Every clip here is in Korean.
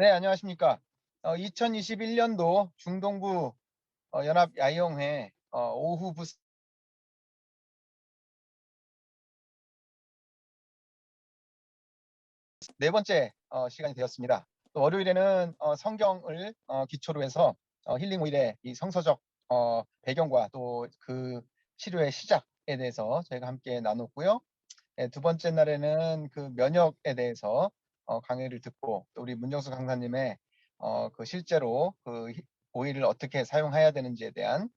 네, 안녕하십니까. 2021년도 중동부 연합야영회 오후 부스 네 번째 시간이 되었습니다. 또 월요일에는 성경을 기초로 해서 힐링 오일의 이 성서적 배경과 또 그 치료의 시작에 대해서 저희가 함께 나눴고요. 네, 두 번째 날에는 그 면역에 대해서 강의를 듣고 또 우리 문정수 강사님의 그 실제로 그 오일을 어떻게 사용해야 되는지에 대한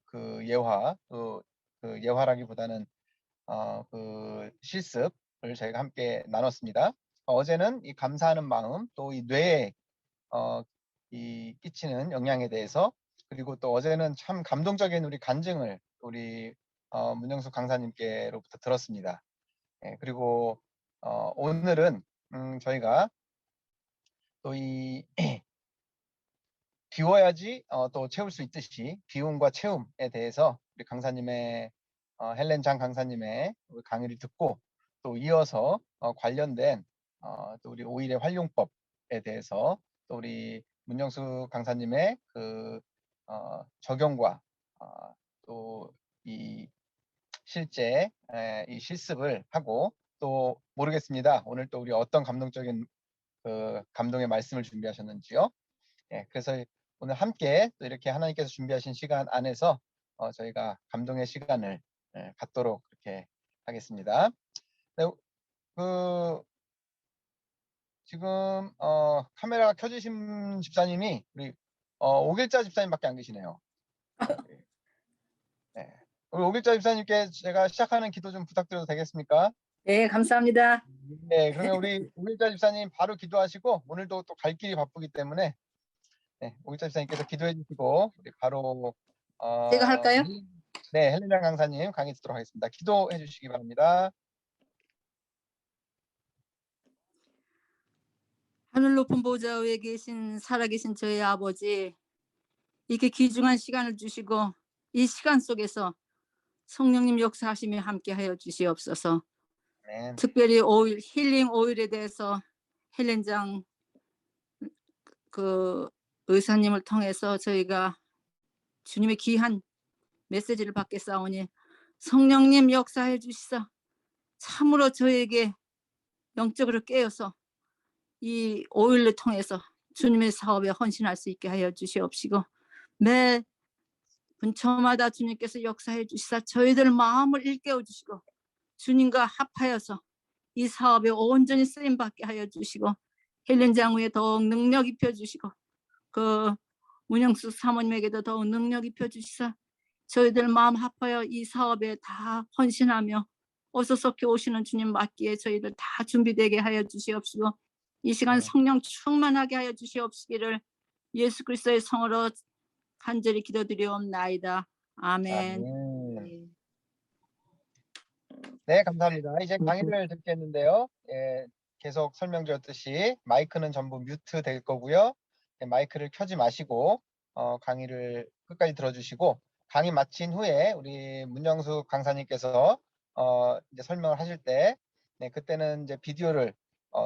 그 예화, 그 예화라기보다는 그 실습을 저희가 함께 나눴습니다. 어제는 이 감사하는 마음, 또 이 뇌에 이 끼치는 영향에 대해서, 그리고 또 어제는 참 감동적인 우리 간증을 우리 문영숙 강사님께로부터 들었습니다. 예, 그리고 오늘은 저희가 또 이 비워야지 또 채울 수 있듯이 비움과 채움에 대해서 우리 강사님의 헬렌 장 강사님의 강의를 듣고 또 이어서 관련된 또 우리 오일의 활용법에 대해서 또 우리 문정수 강사님의 그 적용과 또 이 실제 이 실습을 하고 또 모르겠습니다. 오늘 또 우리 어떤 감동적인 그 감동의 말씀을 준비하셨는지요. 예, 그래서 오늘 함께 또 이렇게 하나님께서 준비하신 시간 안에서 저희가 감동의 시간을 갖도록 그렇게 하겠습니다. 네, 그 지금 카메라가 켜지신 집사님이 우리 오길자 집사님밖에 안 계시네요. 네. 우리 오길자 집사님께 제가 시작하는 기도 좀 부탁드려도 되겠습니까? 네, 감사합니다. 네, 그러면 우리 오길자 집사님 바로 기도하시고 오늘도 또 갈 길이 바쁘기 때문에 네, 오길자 집사님께서 기도해 주시고 우리 바로 제가 할까요? 네, 헬리나 강사님 강의 듣도록 하겠습니다. 기도해 주시기 바랍니다. 하늘 높은 보좌 위에 계신 살아계신 저희 아버지, 이렇게 귀중한 시간을 주시고 이 시간 속에서 성령님 역사하시며 함께하여 주시옵소서. 네, 특별히 오일, 힐링 오일에 대해서 헬렌장 그 의사님을 통해서 저희가 주님의 귀한 메시지를 받겠사오니 성령님 역사해 주시사 참으로 저에게 영적으로 깨어서 이 오일을 통해서 주님의 사업에 헌신할 수 있게 하여 주시옵시고, 매 분초마다 주님께서 역사해 주시사 저희들 마음을 일깨워 주시고 주님과 합하여서 이 사업에 온전히 쓰임 받게 하여 주시고, 헬렌 장후에 더욱 능력 입혀 주시고 그 문영수 사모님에게도 더욱 능력 입혀 주시사 저희들 마음 합하여 이 사업에 다 헌신하며 어서속히 오시는 주님 맞기에 저희들 다 준비되게 하여 주시옵시고, 이 시간 성령 충만하게 하여 주시옵시기를 예수 그리스도의 성으로 간절히 기도드리옵나이다. 아멘. 아멘. 네, 감사합니다. 이제 강의를 듣겠는데요. 예, 계속 설명드렸듯이 마이크는 전부 뮤트 될 거고요. 예, 마이크를 켜지 마시고 강의를 끝까지 들어주시고 강의 마친 후에 우리 문영숙 강사님께서 이제 설명을 하실 때 네, 그때는 이제 비디오를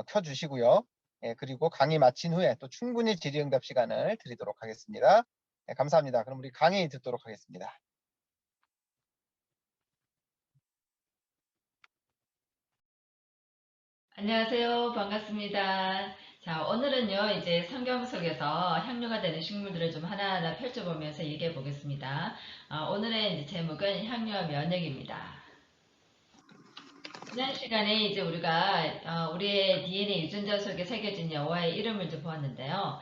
켜주시고요. 예, 그리고 강의 마친 후에 또 충분히 질의응답 시간을 드리도록 하겠습니다. 네, 감사합니다. 그럼 우리 강의 듣도록 하겠습니다. 안녕하세요. 반갑습니다. 자, 오늘은요, 이제 성경 속에서 향료가 되는 식물들을 좀 하나하나 펼쳐보면서 얘기해 보겠습니다. 오늘의 이제 제목은 향료와 면역입니다. 지난 시간에 이제 우리가 우리의 DNA 유전자 속에 새겨진 여호와의 이름을 좀 보았는데요.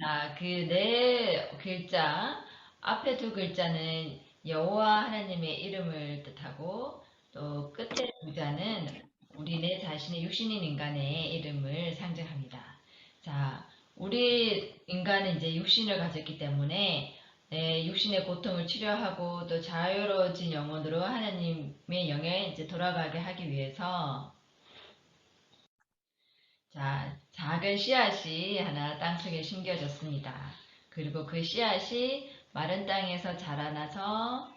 자, 그 네 글자, 앞에 두 글자는 여호와 하나님의 이름을 뜻하고 또 끝에 두 자는 우리 자신의 육신인 인간의 이름을 상징합니다. 자, 우리 인간은 이제 육신을 가졌기 때문에 육신의 고통을 치료하고 또 자유로워진 영혼으로 하나님의 영에 이제 돌아가게 하기 위해서 자, 작은 씨앗이 하나 땅속에 심겨졌습니다. 그리고 그 씨앗이 마른 땅에서 자라나서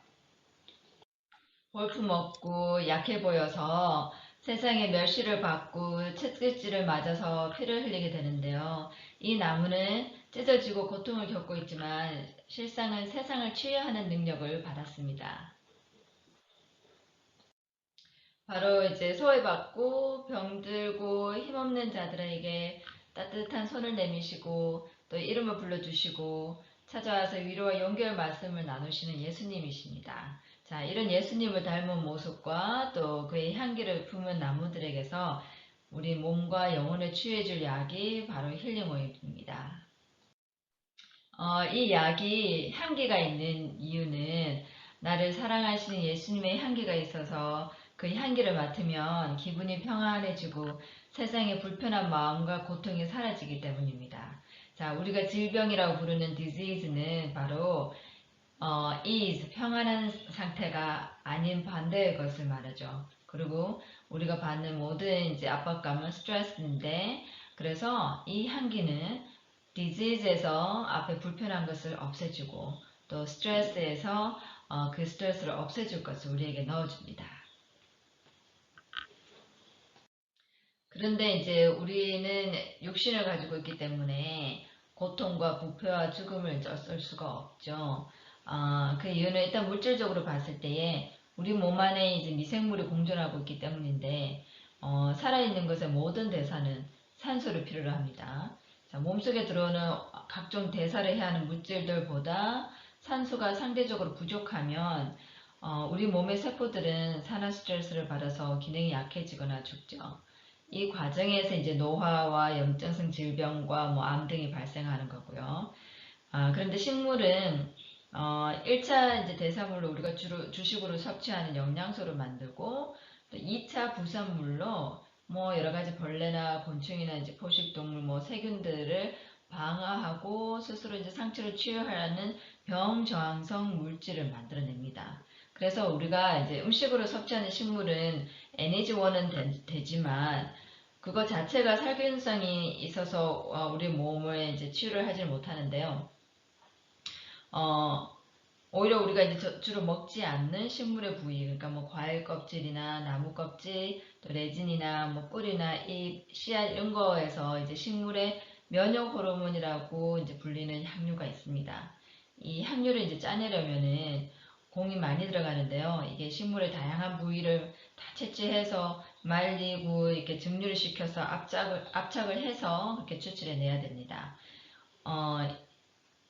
볼품없고 약해 보여서 세상에 멸시를 받고 채찍질을 맞아서 피를 흘리게 되는데요. 이 나무는 찢어지고 고통을 겪고 있지만 실상은 세상을 치유하는 능력을 받았습니다. 바로 이제 소외받고 병들고 힘없는 자들에게 따뜻한 손을 내미시고 또 이름을 불러주시고 찾아와서 위로와 용기의 말씀을 나누시는 예수님이십니다. 자, 이런 예수님을 닮은 모습과 또 그의 향기를 품은 나무들에게서 우리 몸과 영혼을 치유해줄 약이 바로 힐링 오일입니다. 이 약이 향기가 있는 이유는 나를 사랑하시는 예수님의 향기가 있어서 그 향기를 맡으면 기분이 평안해지고 세상의 불편한 마음과 고통이 사라지기 때문입니다. 자, 우리가 질병이라고 부르는 disease는 바로 is 평안한 상태가 아닌 반대의 것을 말하죠. 그리고 우리가 받는 모든 이제 압박감은 스트레스인데, 그래서 이 향기는 disease에서 앞에 불편한 것을 없애주고 또 스트레스에서 그 스트레스를 없애줄 것을 우리에게 넣어줍니다. 그런데 이제 우리는 육신을 가지고 있기 때문에 고통과 부패와 죽음을 어쩔 수가 없죠. 그 이유는 일단 물질적으로 봤을 때에 우리 몸 안에 이제 미생물이 공존하고 있기 때문인데, 살아있는 것의 모든 대사는 산소를 필요로 합니다. 자, 몸속에 들어오는 각종 대사를 해야 하는 물질들보다 산소가 상대적으로 부족하면 우리 몸의 세포들은 산화 스트레스를 받아서 기능이 약해지거나 죽죠. 이 과정에서 이제 노화와 염증성 질병과 뭐 암 등이 발생하는 거고요. 그런데 식물은 1차 이제 대사물로 우리가 주식으로 섭취하는 영양소를 만들고 또 2차 부산물로 뭐 여러 가지 벌레나 곤충이나 이제 포식동물 뭐 세균들을 방어하고 스스로 이제 상처를 치유하는 병저항성 물질을 만들어냅니다. 그래서 우리가 이제 음식으로 섭취하는 식물은 NH1은 되지만 그거 자체가 살균성이 있어서 우리 몸을 이제 치유를 하지 못하는데요. 오히려 우리가 이제 주로 먹지 않는 식물의 부위, 그러니까 뭐 과일 껍질이나 나무 껍질, 또 레진이나 뭐 뿌리나 잎, 씨앗 이런 거에서 이제 식물의 면역 호르몬이라고 이제 불리는 향료가 있습니다. 이 향료를 이제 짜내려면은 공이 많이 들어가는데요. 이게 식물의 다양한 부위를 다 채취해서 말리고 이렇게 증류를 시켜서 압착을 해서 그렇게 추출해내야 됩니다.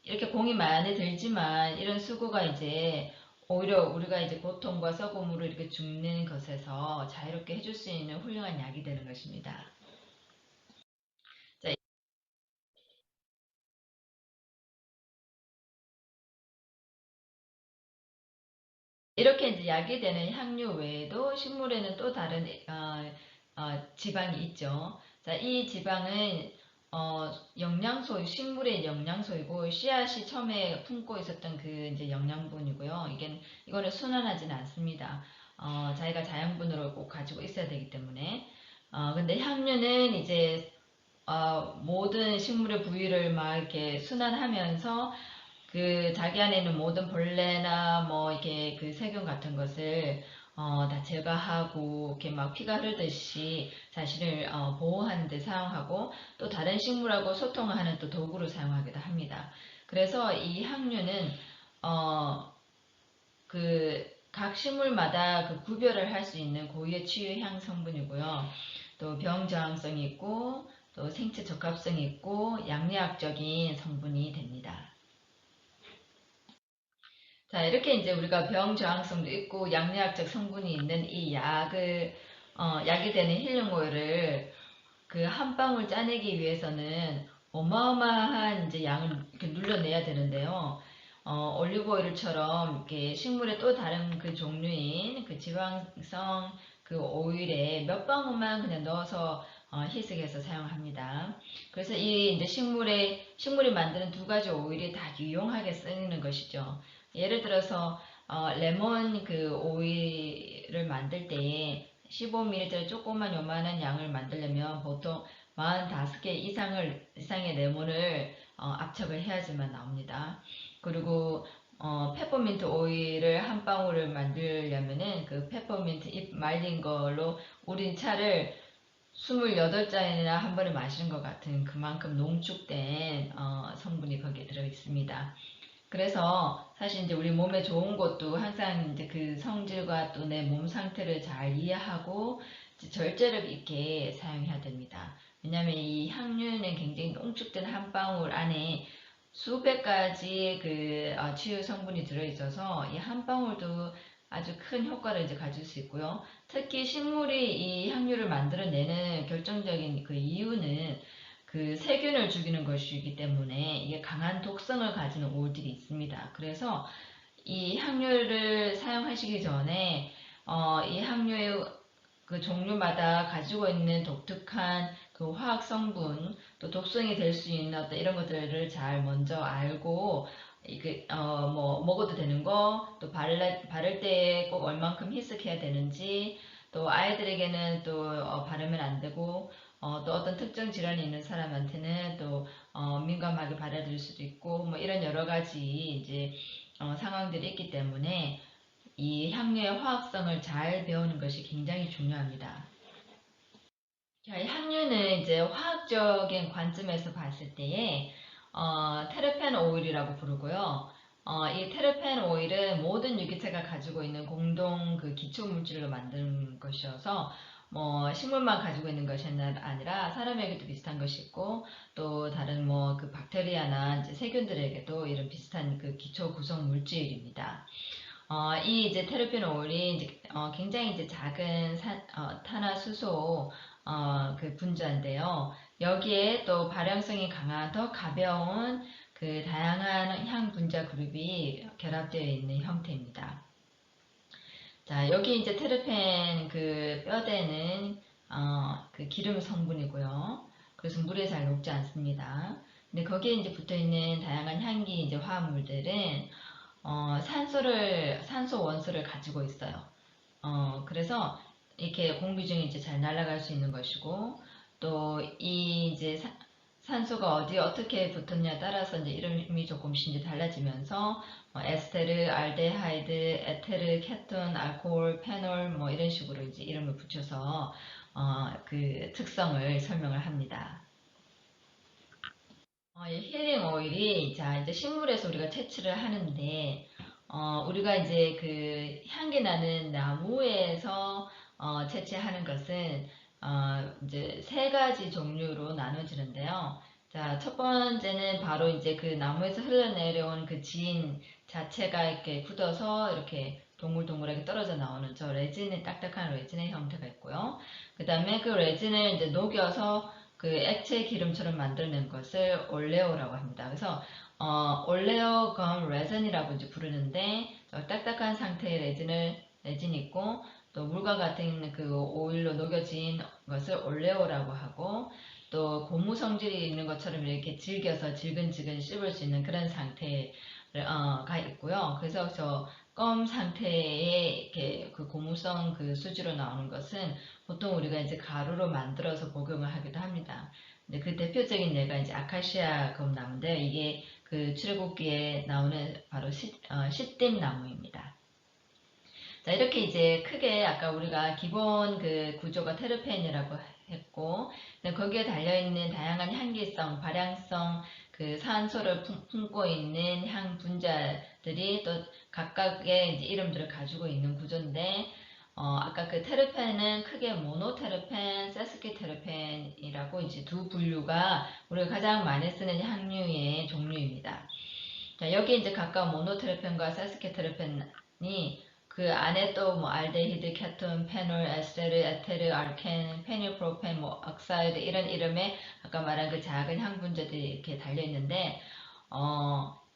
이렇게 공이 많이 들지만 이런 수고가 이제 오히려 우리가 이제 고통과 썩음으로 이렇게 죽는 것에서 자유롭게 해줄 수 있는 훌륭한 약이 되는 것입니다. 자, 이렇게 이제 약이 되는 향료 외에도 식물에는 또 다른 지방이 있죠. 자, 이 지방은 영양소, 식물의 영양소이고 씨앗이 처음에 품고 있었던 그 이제 영양분이고요. 이거는 순환하지는 않습니다. 자기가 자양분으로 꼭 가지고 있어야 되기 때문에. 근데 향료는 이제 모든 식물의 부위를 막 이렇게 순환하면서 그 자기 안에 있는 모든 벌레나 뭐 이렇게 그 세균 같은 것을 다 제거하고 이렇게 막 피가 흐르듯이 자신을 보호하는 데 사용하고 또 다른 식물하고 소통하는 또 도구로 사용하기도 합니다. 그래서 이 향료는 그 각 식물마다 그 구별을 할 수 있는 고유의 치유 향 성분이고요. 또 병저항성이 있고 또 생체 적합성이 있고 양리학적인 성분이 됩니다. 자, 이렇게 이제 우리가 병 저항성도 있고 양리학적 성분이 있는 이 약이 되는 힐링 오일을 그 한 방울 짜내기 위해서는 어마어마한 이제 양을 이렇게 눌러내야 되는데요. 올리브 오일처럼 이렇게 식물의 또 다른 그 종류인 그 지방성 그 오일에 몇 방울만 그냥 넣어서 희석해서 사용합니다. 그래서 이 이제 식물이 만드는 두 가지 오일이 다 유용하게 쓰이는 것이죠. 예를 들어서 레몬 그 오일을 만들 때에 15ml 조그만 요만한 양을 만들려면 보통 45개 이상의 레몬을 압착을 해야지만 나옵니다. 그리고 페퍼민트 오일을 한 방울을 만들려면은 그 페퍼민트 잎 말린 걸로 우린 차를 28잔이나 한 번에 마시는 것 같은 그만큼 농축된 성분이 거기에 들어 있습니다. 그래서 사실 이제 우리 몸에 좋은 것도 항상 이제 그 성질과 또 내 몸 상태를 잘 이해하고 이제 절제력 있게 사용해야 됩니다. 왜냐하면 이 향유는 굉장히 농축된 한 방울 안에 수백 가지 그 치유 성분이 들어있어서 이 한 방울도 아주 큰 효과를 이제 가질 수 있고요. 특히 식물이 이 향유를 만들어내는 결정적인 그 이유는 그 세균을 죽이는 것이기 때문에 이게 강한 독성을 가지는 오일들이 있습니다. 그래서 이 향유를 사용하시기 전에 이 향유의 그 종류마다 가지고 있는 독특한 그 화학 성분 또 독성이 될 수 있는 어떤 이런 것들을 잘 먼저 알고 이게 뭐 먹어도 되는 거 또 바를 때 꼭 얼만큼 희석해야 되는지 또 아이들에게는 또 바르면 안 되고 또 어떤 특정 질환이 있는 사람한테는 또 민감하게 받아들일 수도 있고 뭐 이런 여러 가지 이제 상황들이 있기 때문에 이 향료의 화학성을 잘 배우는 것이 굉장히 중요합니다. 자, 이 향료는 이제 화학적인 관점에서 봤을 때에 테르펜 오일이라고 부르고요. 이 테르펜 오일은 모든 유기체가 가지고 있는 공동 그 기초 물질로 만든 것이어서 뭐 식물만 가지고 있는 것이 아니라 사람에게도 비슷한 것이 있고 또 다른 뭐 그 박테리아나 이제 세균들에게도 이런 비슷한 그 기초 구성 물질입니다. 이 이제 테르펜 오일이 이제 굉장히 이제 작은 탄화수소 그 분자인데요. 여기에 또 발향성이 강한 더 가벼운 그 다양한 향 분자 그룹이 결합되어 있는 형태입니다. 자, 여기 이제 테르펜 그 뼈대는 그 기름 성분이고요. 그래서 물에 잘 녹지 않습니다. 근데 거기에 이제 붙어 있는 다양한 향기 이제 화합물들은 산소 원소를 가지고 있어요. 그래서 이렇게 공기 중에 이제 잘 날아갈 수 있는 것이고, 또 이 이제 산소가 어디에 어떻게 붙었냐에 따라서 이제 이름이 조금씩 이제 달라지면서, 에스테르, 알데하이드, 에테르, 케톤, 알코올, 페놀, 뭐 이런 식으로 이제 이름을 붙여서, 그 특성을 설명을 합니다. 이 힐링 오일이 자 이제 식물에서 우리가 채취를 하는데 우리가 이제 그 향기 나는 나무에서 채취하는 것은 이제 세 가지 종류로 나눠지는데요. 자, 첫 번째는 바로 이제 그 나무에서 흘러내려온 그 진 자체가 이렇게 굳어서 이렇게 동글동글하게 떨어져 나오는 저 레진의 딱딱한 레진의 형태가 있고요. 그 다음에 그 레진을 이제 녹여서 그 액체 기름처럼 만들어낸 것을 올레오라고 합니다. 그래서 올레오 검 레진이라고 이제 부르는데 딱딱한 상태의 레진이 있고 또 물과 같은 그 오일로 녹여진 것을 올레오라고 하고 또 고무 성질이 있는 것처럼 이렇게 질겨서 질근질근 씹을 수 있는 그런 상태가 있고요. 그래서 저 껌 상태의 이렇게 그 고무성 그 수지로 나오는 것은 보통 우리가 이제 가루로 만들어서 복용을 하기도 합니다. 근데 그 대표적인 예가 이제 아카시아 금나무인데요. 이게 그 출애굽기에 나오는 바로 시띠 나무입니다. 자, 이렇게 이제 크게 아까 우리가 기본 그 구조가 테르펜이라고 했고, 거기에 달려있는 다양한 향기성, 발향성, 그 산소를 품고 있는 향 분자들이 또 각각의 이제 이름들을 가지고 있는 구조인데, 아까 그 테르펜은 크게 모노테르펜, 세스키테르펜이라고 이제 두 분류가 우리가 가장 많이 쓰는 향유의 종류입니다. 자, 여기 이제 각각 모노테르펜과 세스키테르펜이 그 안에 또 뭐 알데히드, 케톤, 페놀, 에스테르, 에테르, 알켄, 페닐프로펜, 뭐 억사이드 이런 이름의 아까 말한 그 작은 향 분자들이 이렇게 달려 있는데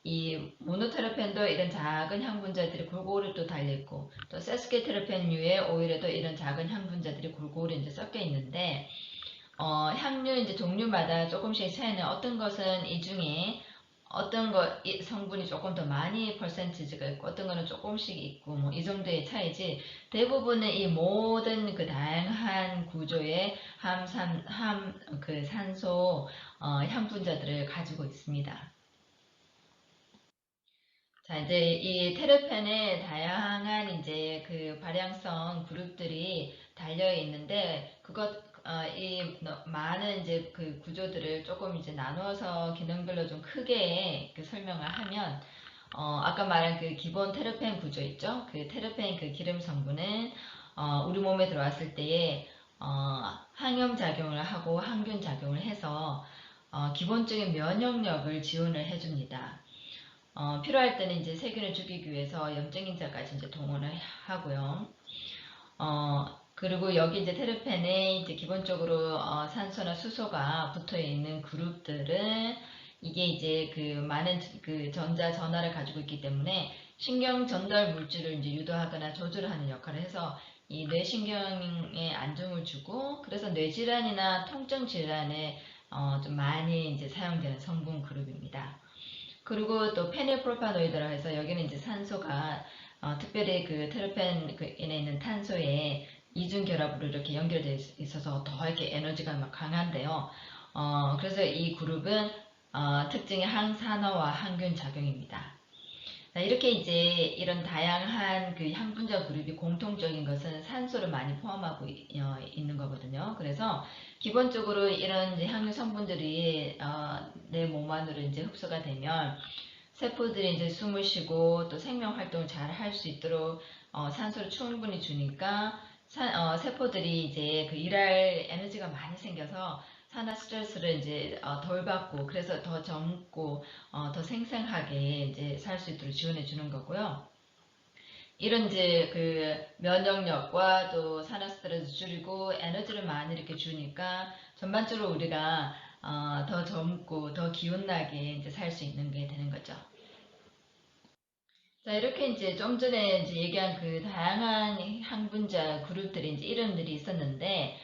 이 모노테르펜도 이런 작은 향 분자들이 골고루 또 달려 있고 또 세스키테르펜류의 오일에도 이런 작은 향 분자들이 골고루 이제 섞여 있는데 향료 이제 종류마다 조금씩 차이는 어떤 것은 이 중에 어떤 성분이 조금 더 많이 퍼센티지가 있고 어떤 거는 조금씩 있고 뭐 이 정도의 차이지 대부분은 이 모든 그 다양한 구조의 그 산소 향분자들을 가지고 있습니다. 자, 이제 이 테르펜에 다양한 이제 그 발향성 그룹들이 달려 있는데, 많은 이제 그 구조들을 조금 이제 나누어서 기능별로 좀 크게 그 설명을 하면, 아까 말한 그 기본 테르펜 구조 있죠? 그 테르펜 그 기름 성분은, 우리 몸에 들어왔을 때에, 항염 작용을 하고 항균 작용을 해서, 기본적인 면역력을 지원을 해줍니다. 필요할 때는 이제 세균을 죽이기 위해서 염증인자까지 이제 동원을 하고요. 그리고 여기 이제 테르펜에 이제 기본적으로 산소나 수소가 붙어 있는 그룹들은 이게 이제 그 많은 그 전자 전하를 가지고 있기 때문에 신경 전달 물질을 이제 유도하거나 조절을 하는 역할을 해서 이 뇌신경에 안정을 주고, 그래서 뇌질환이나 통증 질환에 좀 많이 이제 사용되는 성분 그룹입니다. 그리고 또 페닐프로파노이드라고 해서 여기는 이제 산소가 특별히 그 테르펜에 있는 탄소에 이중 결합으로 이렇게 연결되어 있어서 더 이렇게 에너지가 막 강한데요. 그래서 이 그룹은 특징이 항산화와 항균 작용입니다. 자, 이렇게 이제 이런 다양한 그 향분자 그룹이 공통적인 것은 산소를 많이 포함하고 있는 거거든요. 그래서 기본적으로 이런 이제 향유 성분들이 내 몸 안으로 이제 흡수가 되면 세포들이 이제 숨을 쉬고 또 생명 활동을 잘 할 수 있도록 산소를 충분히 주니까 세포들이 이제 그 일할 에너지가 많이 생겨서 산화 스트레스를 이제 덜 받고, 그래서 더 젊고 더 생생하게 이제 살 수 있도록 지원해 주는 거고요. 이런 이제 그 면역력과 또 산화 스트레스 줄이고 에너지를 많이 이렇게 주니까 전반적으로 우리가 더 젊고 더 기운나게 이제 살 수 있는 게 되는 거죠. 자, 이렇게 이제 좀 전에 이제 얘기한 그 다양한 항분자 그룹들이 이제 이름들이 있었는데,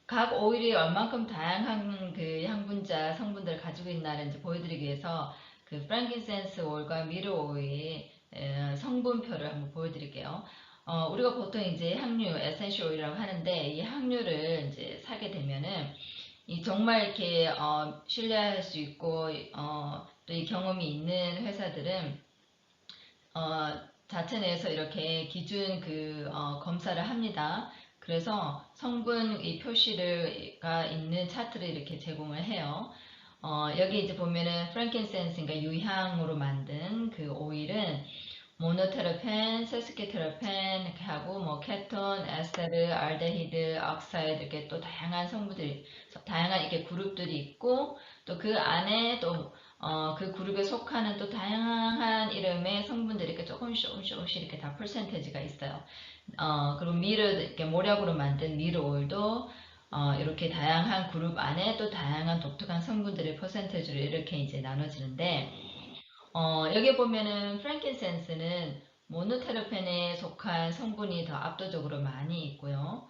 각 오일이 얼만큼 다양한 그 향분자 성분들을 가지고 있나를 이제 보여드리기 위해서 그 프랭킨센스 오일과 미르 오일 성분표를 한번 보여드릴게요. 우리가 보통 이제 향유, 에센셜 오일이라고 하는데, 이 향유를 이제 사게 되면은 이 정말 이렇게 신뢰할 수 있고 또 이 경험이 있는 회사들은 자체 내에서 이렇게 기준 검사를 합니다. 그래서 성분 이 표시가 있는 차트를 이렇게 제공을 해요. 여기 이제 보면은 프랭킨센스, 그러니까 유향으로 만든 그 오일은 모노테르펜, 세스키테르펜 이렇게 하고 뭐 케톤, 에스테르, 알데히드, 억사이드 이렇게 또 다양한 성분들이, 다양한 이렇게 그룹들이 있고, 또 그 안에 또 그 그룹에 속하는 또 다양한 이름의 성분들이 이렇게 조금씩 이렇게 다 퍼센테지가 있어요. 그리고 미르, 이렇게 모략으로 만든 미르 오일도 이렇게 다양한 그룹 안에 또 다양한 독특한 성분들의 퍼센테지로 이렇게 이제 나눠지는데, 여기 보면은 프랭킨센스는 모노테르펜에 속한 성분이 더 압도적으로 많이 있고요.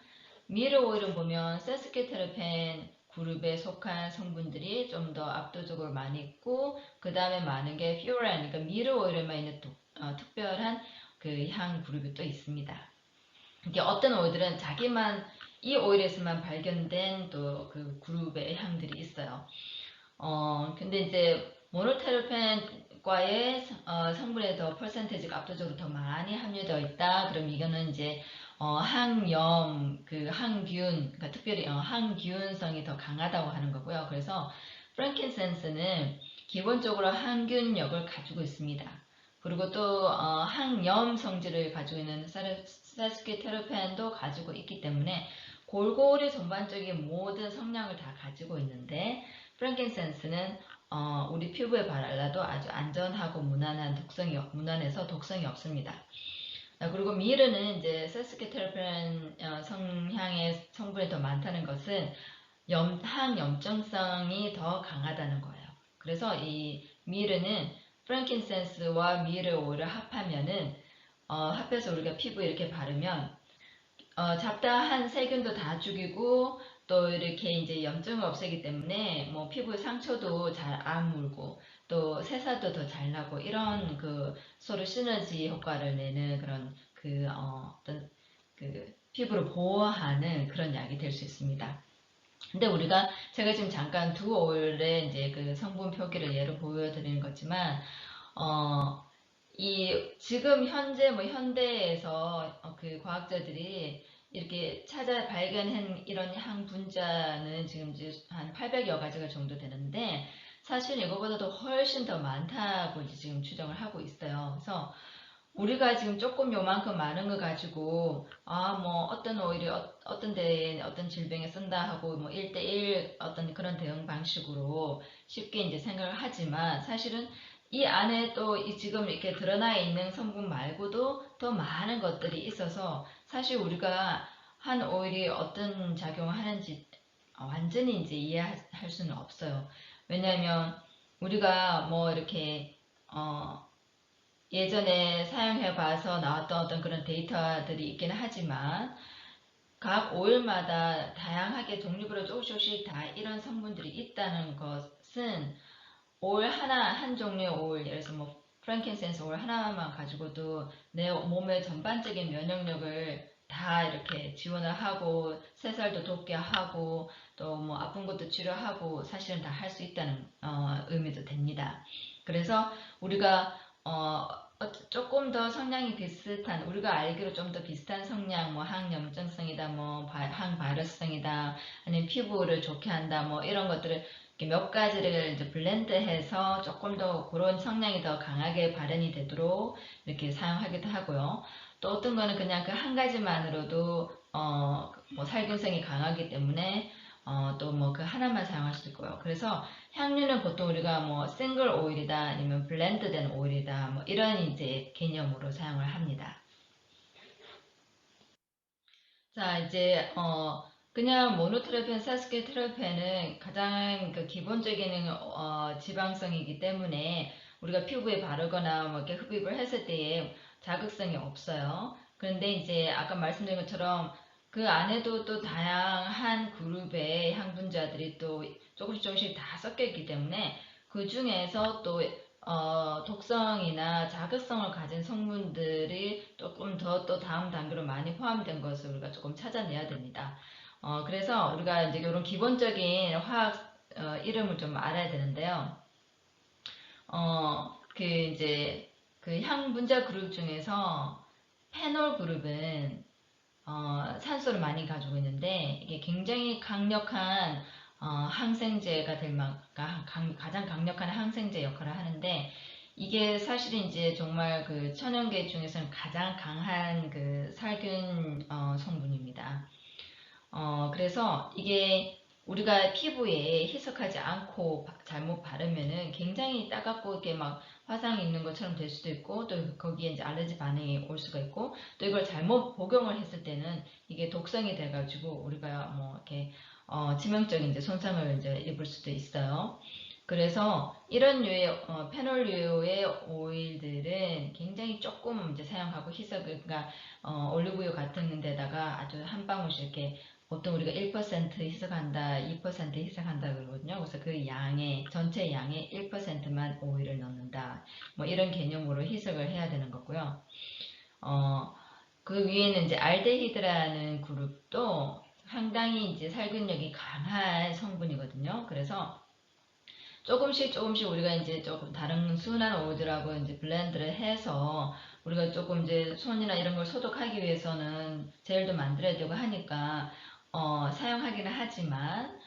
미르 오일은 보면 세스키테르펜 그룹에 속한 성분들이 좀 더 압도적으로 많이 있고, 그 다음에 많은 게 퓨란, 그러니까 미르 오일에만 있는 특별한 그 향 그룹이 또 있습니다. 이게 어떤 오일들은 자기만 이 오일에서만 발견된 또 그 그룹의 향들이 있어요. 근데 이제 모노테르펜과의 성분에 더 퍼센테이지가 압도적으로 더 많이 함유되어 있다. 그럼 이거는 이제 항염, 그 항균, 그러니까 특별히 항균성이 더 강하다고 하는 거고요. 그래서 프랭킨센스는 기본적으로 항균력을 가지고 있습니다. 그리고 또 항염 성질을 가지고 있는 세스키테르펜도 가지고 있기 때문에 골고루 전반적인 모든 성향을 다 가지고 있는데, 프랭킨센스는 우리 피부에 발라도 아주 안전하고 무난해서 독성이 없습니다. 그리고 미르는 이제 세스키테르펜 성향의 성분이 더 많다는 것은 항염증성이 더 강하다는 거예요. 그래서 이 미르는 프랭킨센스와 미르 오일을 합해서 우리가 피부에 이렇게 바르면 잡다한 세균도 다 죽이고, 또 이렇게 이제 염증을 없애기 때문에 뭐 피부에 상처도 잘 안 물고 또 새살도 더 잘 나고, 이런 그 서로 시너지 효과를 내는 그런 어떤 그 피부를 보호하는 그런 약이 될 수 있습니다. 근데 제가 지금 잠깐 두 오일의 이제 그 성분 표기를 예로 보여드리는 거지만, 지금 현재 뭐 현대에서 그 과학자들이 이렇게 찾아 발견한 이런 항분자는 지금 이제 한 800여 가지가 정도 되는데, 사실 이거보다도 훨씬 더 많다고 이제 지금 추정을 하고 있어요. 그래서 우리가 지금 조금 요만큼 많은 거 가지고 뭐 어떤 오일이 어떤 데에 어떤 질병에 쓴다 하고 뭐 1대1 어떤 그런 대응 방식으로 쉽게 이제 생각을 하지만, 사실은 이 안에 또 지금 이렇게 드러나 있는 성분 말고도 더 많은 것들이 있어서, 사실 우리가 한 오일이 어떤 작용을 하는지 완전히 이제 이해할 수는 없어요. 왜냐하면 우리가 뭐 이렇게 예전에 사용해 봐서 나왔던 어떤 그런 데이터들이 있기는 하지만, 각 오일마다 다양하게 종류별로 조금씩 다 이런 성분들이 있다는 것은, 오일 하나, 한 종류의 오일, 예를 들어서 뭐 프랭킨센스 오일 하나만 가지고도 내 몸의 전반적인 면역력을 다 이렇게 지원을 하고, 새살도 돋게 하고, 또 뭐 아픈 것도 치료하고, 사실은 다 할 수 있다는 의미도 됩니다. 그래서 우리가 조금 더 성향이 비슷한, 우리가 알기로 좀 더 비슷한 성향, 뭐 항염증성이다, 뭐 항바이러스성이다, 아니면 피부를 좋게 한다, 뭐 이런 것들을 이렇게 몇 가지를 이제 블렌드해서 조금 더 그런 성향이 더 강하게 발현이 되도록 이렇게 사용하기도 하고요. 또 어떤 거는 그냥 그 한 가지만으로도 뭐 살균성이 강하기 때문에 또 뭐 그 하나만 사용할 수 있고요. 그래서 향료는 보통 우리가 뭐 싱글 오일이다, 아니면 블렌드된 오일이다, 뭐 이런 이제 개념으로 사용을 합니다. 자, 이제 그냥 모노테라피는, 사스케테라피는 가장 그 기본적인 지방성이기 때문에 우리가 피부에 바르거나 뭐 이렇게 흡입을 했을 때에 자극성이 없어요. 그런데 이제 아까 말씀드린 것처럼 그 안에도 또 다양한 그룹의 향분자들이 또 조금씩 다 섞여 있기 때문에, 그 중에서 또 독성이나 자극성을 가진 성분들이 조금 더 또 다음 단계로 많이 포함된 것을 우리가 조금 찾아내야 됩니다. 그래서 우리가 이제 이런 기본적인 화학 이름을 좀 알아야 되는데요. 그 이제 그 향분자 그룹 중에서 페놀 그룹은 산소를 많이 가지고 있는데, 이게 굉장히 강력한 항생제가 가장 강력한 항생제 역할을 하는데, 이게 사실은 이제 정말 그 천연계 중에서는 가장 강한 그 살균 성분입니다. 그래서 이게 우리가 피부에 희석하지 않고 잘못 바르면은 굉장히 따갑고 이렇게 막 화상 입는 것처럼 될 수도 있고, 또 거기에 이제 알레르기 반응이 올 수가 있고, 또 이걸 잘못 복용을 했을 때는 이게 독성이 돼가지고 우리가 뭐 이렇게 치명적인 이제 손상을 이제 입을 수도 있어요. 그래서 이런 류의 페놀류의 오일들은 굉장히 조금 이제 사용하고, 희석을, 그러니까 올리브유 같은 데다가 아주 한 방울씩 이렇게, 보통 우리가 1% 희석한다, 2% 희석한다 그러거든요. 그래서 그 양의, 전체 양의 1%만 오일을 넣는다, 뭐 이런 개념으로 희석을 해야 되는 거고요. 그 위에는 이제 알데히드라는 그룹도 상당히 이제 살균력이 강한 성분이거든요. 그래서 조금씩 우리가 이제 조금 다른 순한 오일들하고 이제 블렌드를 해서, 우리가 조금 이제 손이나 이런 걸 소독하기 위해서는 젤도 만들어야 되고 하니까 사용하기는 하지만,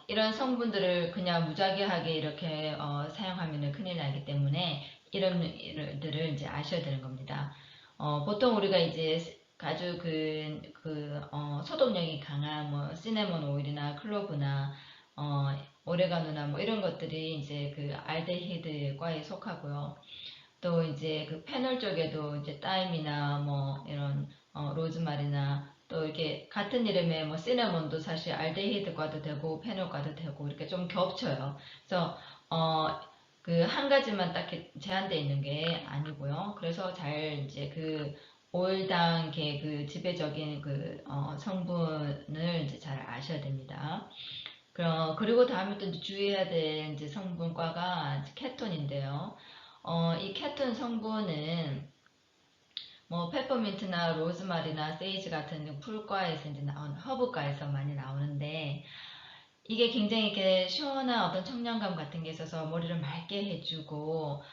이런 성분들을 그냥 무작위하게 이렇게 사용하면 큰일 나기 때문에 이런 일들을 이제 아셔야 되는 겁니다. 보통 우리가 이제 아주 소독력이 강한 뭐 시네몬 오일이나 클로브나 오레가노나 뭐 이런 것들이 이제 그 알데히드과에 속하고요. 또 이제 그 페놀 쪽에도 이제 타임이나 뭐 이런 로즈마리나, 또 이렇게 같은 이름의 뭐 시나몬도 사실 알데히드과도 되고 페놀과도 되고 이렇게 좀 겹쳐요. 그래서 그 한 가지만 딱 제한되어 있는 게 아니고요. 그래서 잘 이제 그 오일당 그 지배적인 그 성분을 이제 잘 아셔야 됩니다. 그리고 다음에 또 이제 주의해야 될 이제 성분과가 이제 케톤인데요. 이 케톤 성분은 뭐 페퍼민트나 로즈마리나 세이지 같은 풀과에서 이제 나온, 허브과에서 많이 나오는데, 이게 굉장히 이렇게 시원한 어떤 청량감 같은 게 있어서 머리를 맑게 해주고,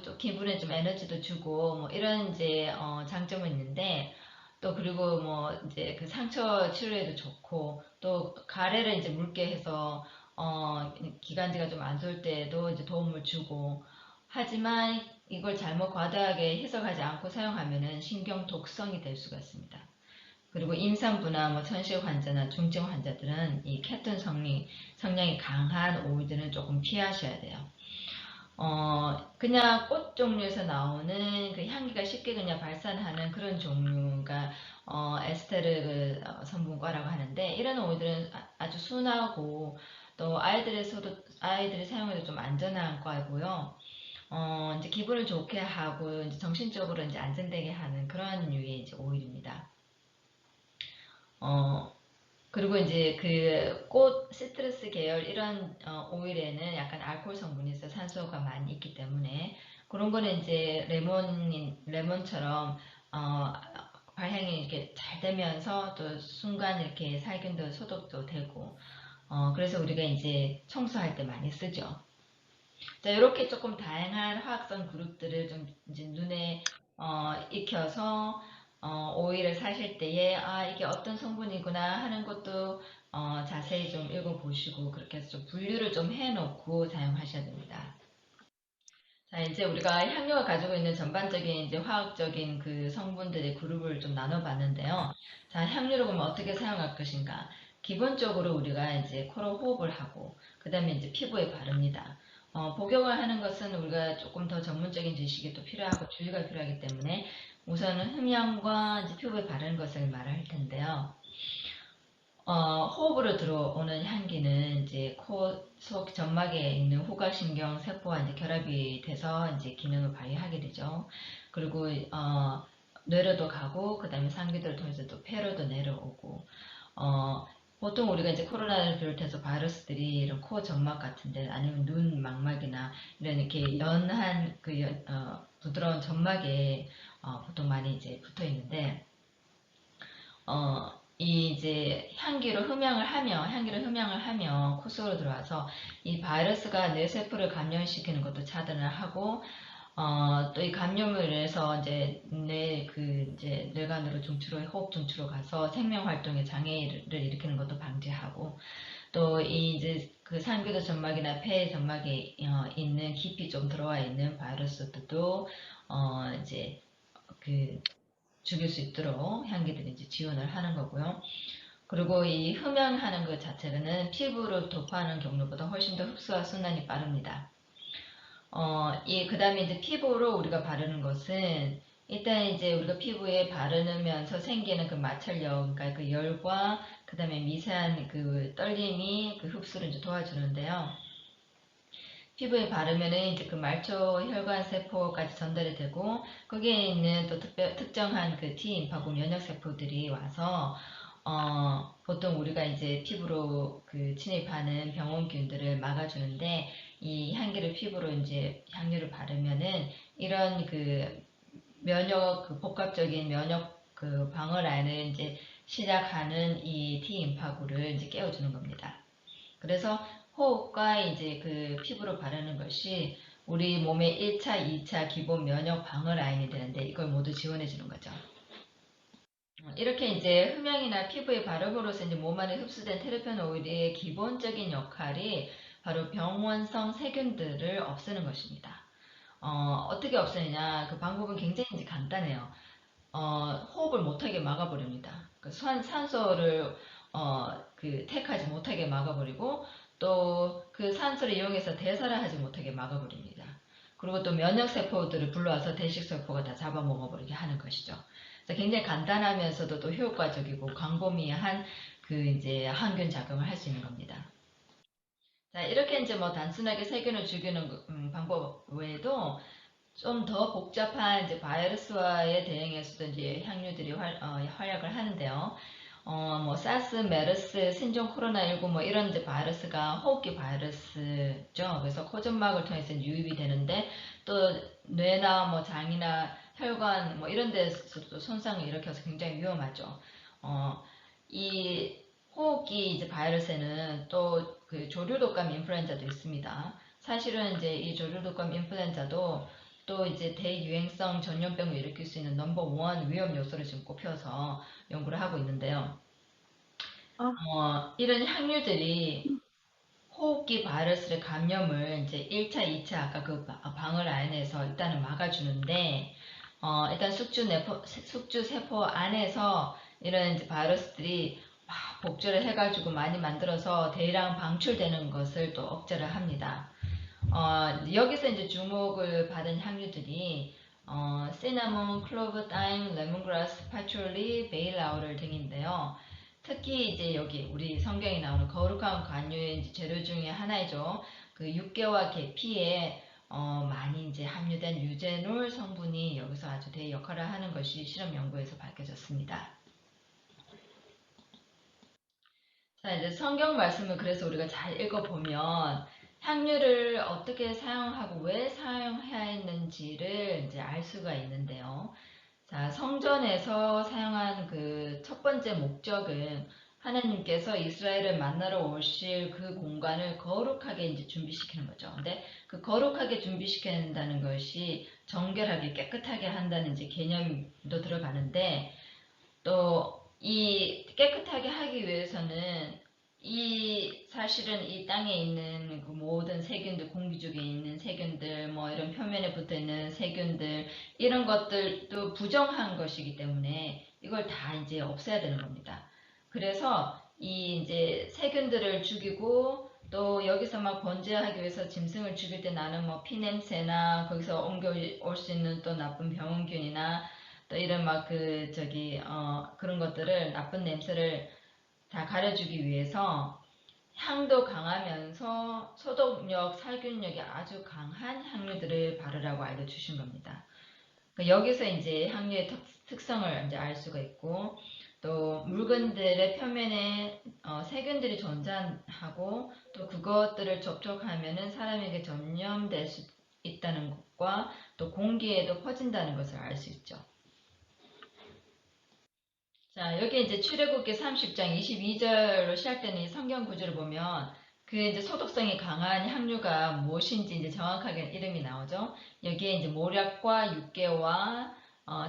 또 기분에 좀 에너지도 주고 뭐 이런 이제 장점은 있는데 또 그리고 뭐 이제 그 상처 치료에도 좋고 또 가래를 이제 묽게 해서 기관지가 좀 안 좋을 때에도 이제 도움을 주고 하지만 이걸 잘못 과다하게 해석하지 않고 사용하면은 신경 독성이 될 수가 있습니다. 그리고 임산부나 뭐 천식 환자나 중증 환자들은 이 케톤 성향이 강한 오일들은 조금 피하셔야 돼요. 그냥 꽃 종류에서 나오는 그 향기가 쉽게 그냥 발산하는 그런 종류가 에스테르 성분과라고 하는데 이런 오일들은 아주 순하고 또 아이들이 사용해도 좀 안전한 과이고요. 이제 기분을 좋게 하고 이제 정신적으로 이제 안정되게 하는 그런 유의 이제 오일입니다. 어, 그리고 이제 그 꽃 시트러스 계열 이런 오일에는 약간 알코올 성분이 있어 산소가 많이 있기 때문에 그런 거는 이제 레몬처럼 어, 발향이 이렇게 잘 되면서 또 순간 이렇게 살균도 소독도 되고 그래서 우리가 이제 청소할 때 많이 쓰죠. 자, 이렇게 조금 다양한 화학성 그룹들을 좀 이제 눈에 익혀서 오일을 사실 때에 이게 어떤 성분이구나 하는 것도 자세히 좀 읽어보시고 그렇게 해서 좀 분류를 좀 해놓고 사용하셔야 됩니다. 자, 이제 우리가 향료가 가지고 있는 전반적인 이제 화학적인 그 성분들의 그룹을 좀 나눠봤는데요. 자, 향료를 그러면 어떻게 사용할 것인가? 기본적으로 우리가 이제 코로 호흡을 하고, 그 다음에 이제 피부에 바릅니다. 복용을 하는 것은 우리가 조금 더 전문적인 지식이 또 필요하고 주의가 필요하기 때문에 우선은 흠양과 이제 피부에 바르는 것을 말할 텐데요. 호흡으로 들어오는 향기는 이제 코 속 점막에 있는 후각신경 세포와 이제 결합이 돼서 이제 기능을 발휘하게 되죠. 그리고 뇌로도 가고 그다음에 상기도를 통해서 또 폐로도 내려오고 보통 우리가 이제 코로나를 비롯해서 바이러스들이 이런 코 점막 같은데 아니면 눈 망막이나 이런 이렇게 연한 부드러운 점막에 보통 많이 이제 붙어 있는데 이 이제 향기를 흠양을 하며 코 속으로 들어와서 이 바이러스가 뇌세포를 감염시키는 것도 차단을 하고 또 이 감염을 인해서 이제 이제 뇌관으로 호흡 중추로 가서 생명 활동에 장애를 일으키는 것도 방지하고 또 이 이제 그 상기도 점막이나 폐 점막에 있는 깊이 좀 들어와 있는 바이러스들도 이제 그 죽일 수 있도록 향기들이 이제 지원을 하는 거고요. 그리고 이 흠양하는 것 자체는 피부를 도포하는 경로보다 훨씬 더 흡수와 순환이 빠릅니다. 그 다음에 이제 피부로 우리가 바르는 것은 일단 이제 우리가 피부에 바르면서 생기는 그 마찰력, 그러니까 그 열과 그 다음에 미세한 그 떨림이 그 흡수를 이제 도와주는데요. 피부에 바르면은 이제 그 말초 혈관 세포까지 전달이 되고 거기에 있는 또 특정한 그 T인파구 면역 세포들이 와서 보통 우리가 이제 피부로 그 침입하는 병원균들을 막아주는데 이 향기를 피부로 이제 향료를 바르면은 이런 그 복합적인 면역 그 방어 라인을 이제 시작하는 이 T인파구를 이제 깨워주는 겁니다. 그래서 호흡과 이제 그 피부로 바르는 것이 우리 몸의 1차, 2차 기본 면역 방어 라인이 되는데 이걸 모두 지원해 주는 거죠. 이렇게 이제 흠양이나 피부에 바름으로써 이제 몸 안에 흡수된 테르펜 오일의 기본적인 역할이 바로 병원성 세균들을 없애는 것입니다. 어떻게 없애느냐? 그 방법은 굉장히 이제 간단해요. 호흡을 못하게 막아버립니다. 그 산소를 택하지 못하게 막아버리고 또 그 산소를 이용해서 대사를 하지 못하게 막아버립니다. 그리고 또 면역세포들을 불러와서 대식세포가 다 잡아먹어버리게 하는 것이죠. 그래서 굉장히 간단하면서도 또 효과적이고 광범위한 그 이제 항균 작용을 할 수 있는 겁니다. 자, 이렇게 이제 뭐 단순하게 세균을 죽이는 방법 외에도 좀 더 복잡한 이제 바이러스와의 대응에서도 이제 향료들이 활약을 하는데요. 뭐 사스, 메르스, 신종 코로나19 뭐 이런 이제 바이러스가 호흡기 바이러스죠. 그래서 코점막을 통해서 유입이 되는데 또 뇌나 뭐 장이나 혈관 뭐 이런 데서도 손상을 일으켜서 굉장히 위험하죠. 이 호흡기 이제 바이러스에는 또 그 조류독감 인플루엔자도 있습니다. 사실은 이제 이 조류독감 인플루엔자도 또 이제 대유행성 전염병을 일으킬 수 있는 넘버 1 위험 요소를 지금 꼽혀서 연구를 하고 있는데요. 이런 향유들이 호흡기 바이러스의 감염을 이제 1차, 2차 아까 그 방울 안에서 일단은 막아주는데 일단 숙주 세포 안에서 이런 이제 바이러스들이 막 복제를 해가지고 많이 만들어서 대량 방출되는 것을 또 억제를 합니다. 여기서 이제 주목을 받은 향유들이 시나몬, 클로브, 타임, 레몬그라스, 파출리, 베일 라우럴 등인데요. 특히 이제 여기 우리 성경에 나오는 거룩한 관유의 이제 재료 중에 하나이죠. 그 육개와 계피에 많이 이제 함유된 유제놀 성분이 여기서 아주 대의 역할을 하는 것이 실험 연구에서 밝혀졌습니다. 자, 이제 성경 말씀을 그래서 우리가 잘 읽어보면 향유를 어떻게 사용하고 왜 사용해야 했는지를 이제 알 수가 있는데요. 자, 성전에서 사용한 그 첫 번째 목적은 하나님께서 이스라엘을 만나러 오실 그 공간을 거룩하게 이제 준비시키는 거죠. 근데 그 거룩하게 준비시켜야 한다는 것이 정결하게 깨끗하게 한다는 이제 개념도 들어가는데 또 이 깨끗하게 하기 위해서는 이 사실은 이 땅에 있는 그 모든 세균들, 공기 중에 있는 세균들, 뭐 이런 표면에 붙어 있는 세균들 이런 것들도 부정한 것이기 때문에 이걸 다 이제 없애야 되는 겁니다. 그래서 이 이제 세균들을 죽이고 또 여기서 막 번제하기 위해서 짐승을 죽일 때 나는 뭐 피냄새나 거기서 옮겨올 수 있는 또 나쁜 병원균이나 또 이런 막 그런 것들을 나쁜 냄새를 다 가려주기 위해서 향도 강하면서 소독력, 살균력이 아주 강한 향료들을 바르라고 알려주신 겁니다. 그러니까 여기서 이제 향료의 특성을 이제 알 수가 있고 또 물건들의 표면에 세균들이 존재하고 또 그것들을 접촉하면은 사람에게 전염될 수 있다는 것과 또 공기에도 퍼진다는 것을 알 수 있죠. 자, 여기 이제 출애굽기 30장 22절로 시작되는 이 성경 구절을 보면 그 이제 소독성이 강한 향유가 무엇인지 이제 정확하게 이름이 나오죠. 여기에 이제 모략과 육개와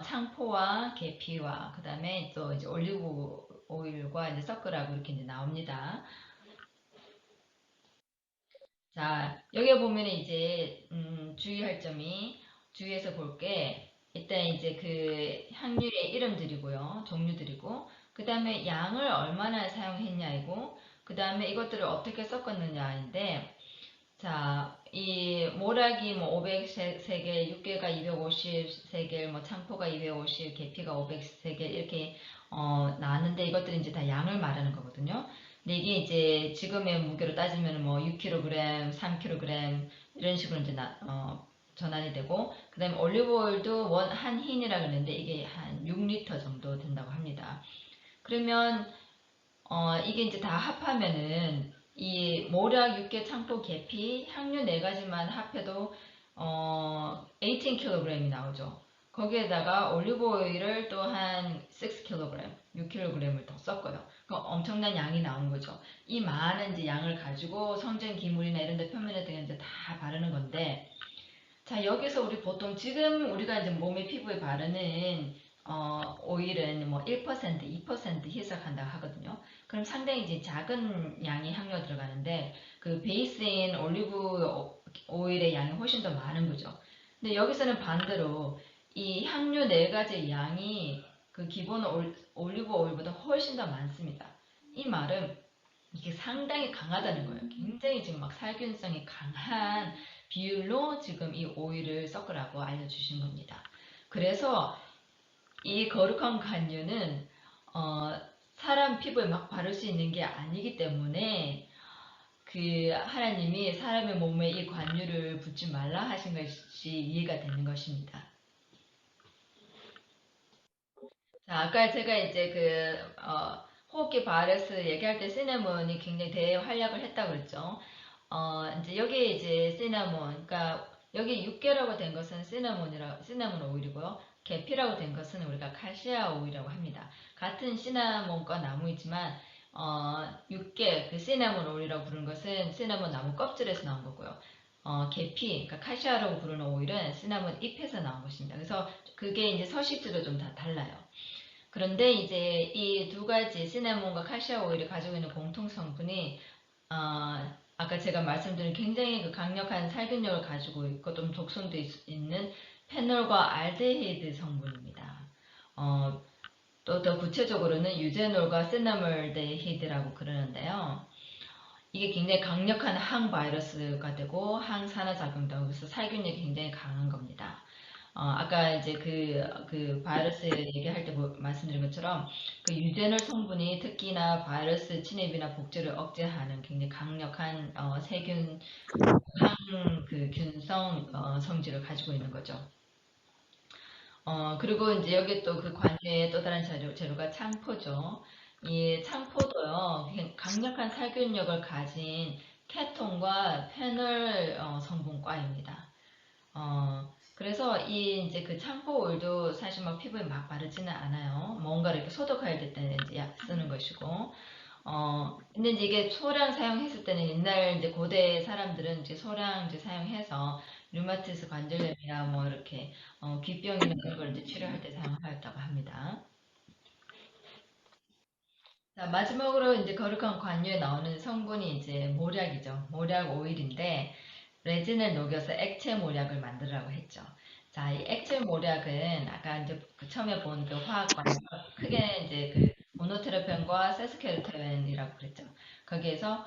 창포와 계피와 그 다음에 또 이제 올리브 오일과 이제 섞으라고 이렇게 이제 나옵니다. 자, 여기 보면 이제 주의할 점이 주의해서 볼게 일단 이제 그 향유의 이름들이고요, 종류들이고 그 다음에 양을 얼마나 사용했냐이고 그 다음에 이것들을 어떻게 섞었느냐인데 자, 이 모락이 뭐 500세겔, 육개가 250세겔, 뭐 창포가 250, 계피가 500세겔 이렇게 나왔는데 이것들이 이제 다 양을 말하는 거거든요. 근데 이게 이제 지금의 무게로 따지면 뭐 6kg, 3kg 이런 식으로 이제 전환이 되고 그 다음에 올리브오일도 한 흰이라 그랬는데 이게 한 6리터 정도 된다고 합니다. 그러면 이게 이제 다 합하면은 이 모략, 육개, 창포, 계피, 향유 4가지만 합해도 18kg이 나오죠. 거기에다가 올리브 오일을 또 한 6kg, 6kg을 더 섞어요. 그럼 엄청난 양이 나오는 거죠. 이 많은 이제 양을 가지고 성전 기물이나 이런 데 표면에 대해 이제 다 바르는 건데 자, 여기서 우리 보통 지금 우리가 이제 몸에 피부에 바르는 오일은 뭐 1%, 2% 희석한다고 하거든요. 그럼 상당히 이제 작은 양의 향료가 들어가는데 그 베이스인 올리브 오일의 양이 훨씬 더 많은 거죠. 근데 여기서는 반대로 이 향료 4가지의 양이 그 기본 올리브 오일보다 훨씬 더 많습니다. 이 말은 이게 상당히 강하다는 거예요. 굉장히 지금 막 살균성이 강한 비율로 지금 이 오일을 섞으라고 알려주신 겁니다. 그래서 이 거룩한 관유는 사람 피부에 막 바를 수 있는 게 아니기 때문에 그 하나님이 사람의 몸에 이 관유를 붓지 말라 하신 것이 이해가 되는 것입니다. 자, 아까 제가 이제 호흡기 바이러스 얘기할 때 시나몬이 굉장히 대활약을 했다고 그랬죠. 이제 여기에 이제 시나몬, 그러니까 여기 6개라고 된 것은 시나몬 오일이고요. 계피라고 된 것은 우리가 카시아 오일이라고 합니다. 같은 시나몬과 나무이지만 6개, 그 시나몬 오일이라고 부르는 것은 시나몬 나무 껍질에서 나온 거고요. 계피, 그러니까 카시아라고 부르는 오일은 시나몬 잎에서 나온 것입니다. 그래서 그게 이제 서식지도 좀 다 달라요. 그런데 이제 이 두 가지 시나몬과 카시아 오일이 가지고 있는 공통 성분이 아까 제가 말씀드린 굉장히 그 강력한 살균력을 가지고 있고 좀 독성도 있는 페놀과 알데히드 성분입니다. 또 더 구체적으로는 유제놀과 세나몰데히드라고 그러는데요. 이게 굉장히 강력한 항바이러스가 되고 항산화작용도 하고 그래서 살균력이 굉장히 강한 겁니다. 아까 이제 그 바이러스 얘기할 때 말씀드린 것처럼 그 유제놀 성분이 특히나 바이러스 침입이나 복제를 억제하는 굉장히 강력한 세균 그 균성 성질을 가지고 있는 거죠. 그리고 이제 여기 또 그 관계에 또 다른 재료가 창포죠. 이 창포도요, 강력한 살균력을 가진 케톤과 페놀 성분과입니다. 그래서 이 이제 그 창포 오일도 사실 막 피부에 막 바르지는 않아요. 뭔가를 이렇게 소독할 때는 이제 약 쓰는 것이고, 근데 이제 이게 소량 사용했을 때는 옛날 이제 고대 사람들은 이제 소량 이제 사용해서 류마티스 관절염이나 뭐 이렇게 귀병이나 이런 걸 이제 치료할 때 사용하였다고 합니다. 자, 마지막으로 이제 거룩한 관유에 나오는 성분이 이제 모략이죠. 모략 오일인데 레진을 녹여서 액체 모략을 만들라고 했죠. 자, 이 액체 모략은 아까 이제 그 처음에 본 그 화학과 크게 이제 그 모노테라펜과 세스케르테펜이라고 그랬죠. 거기에서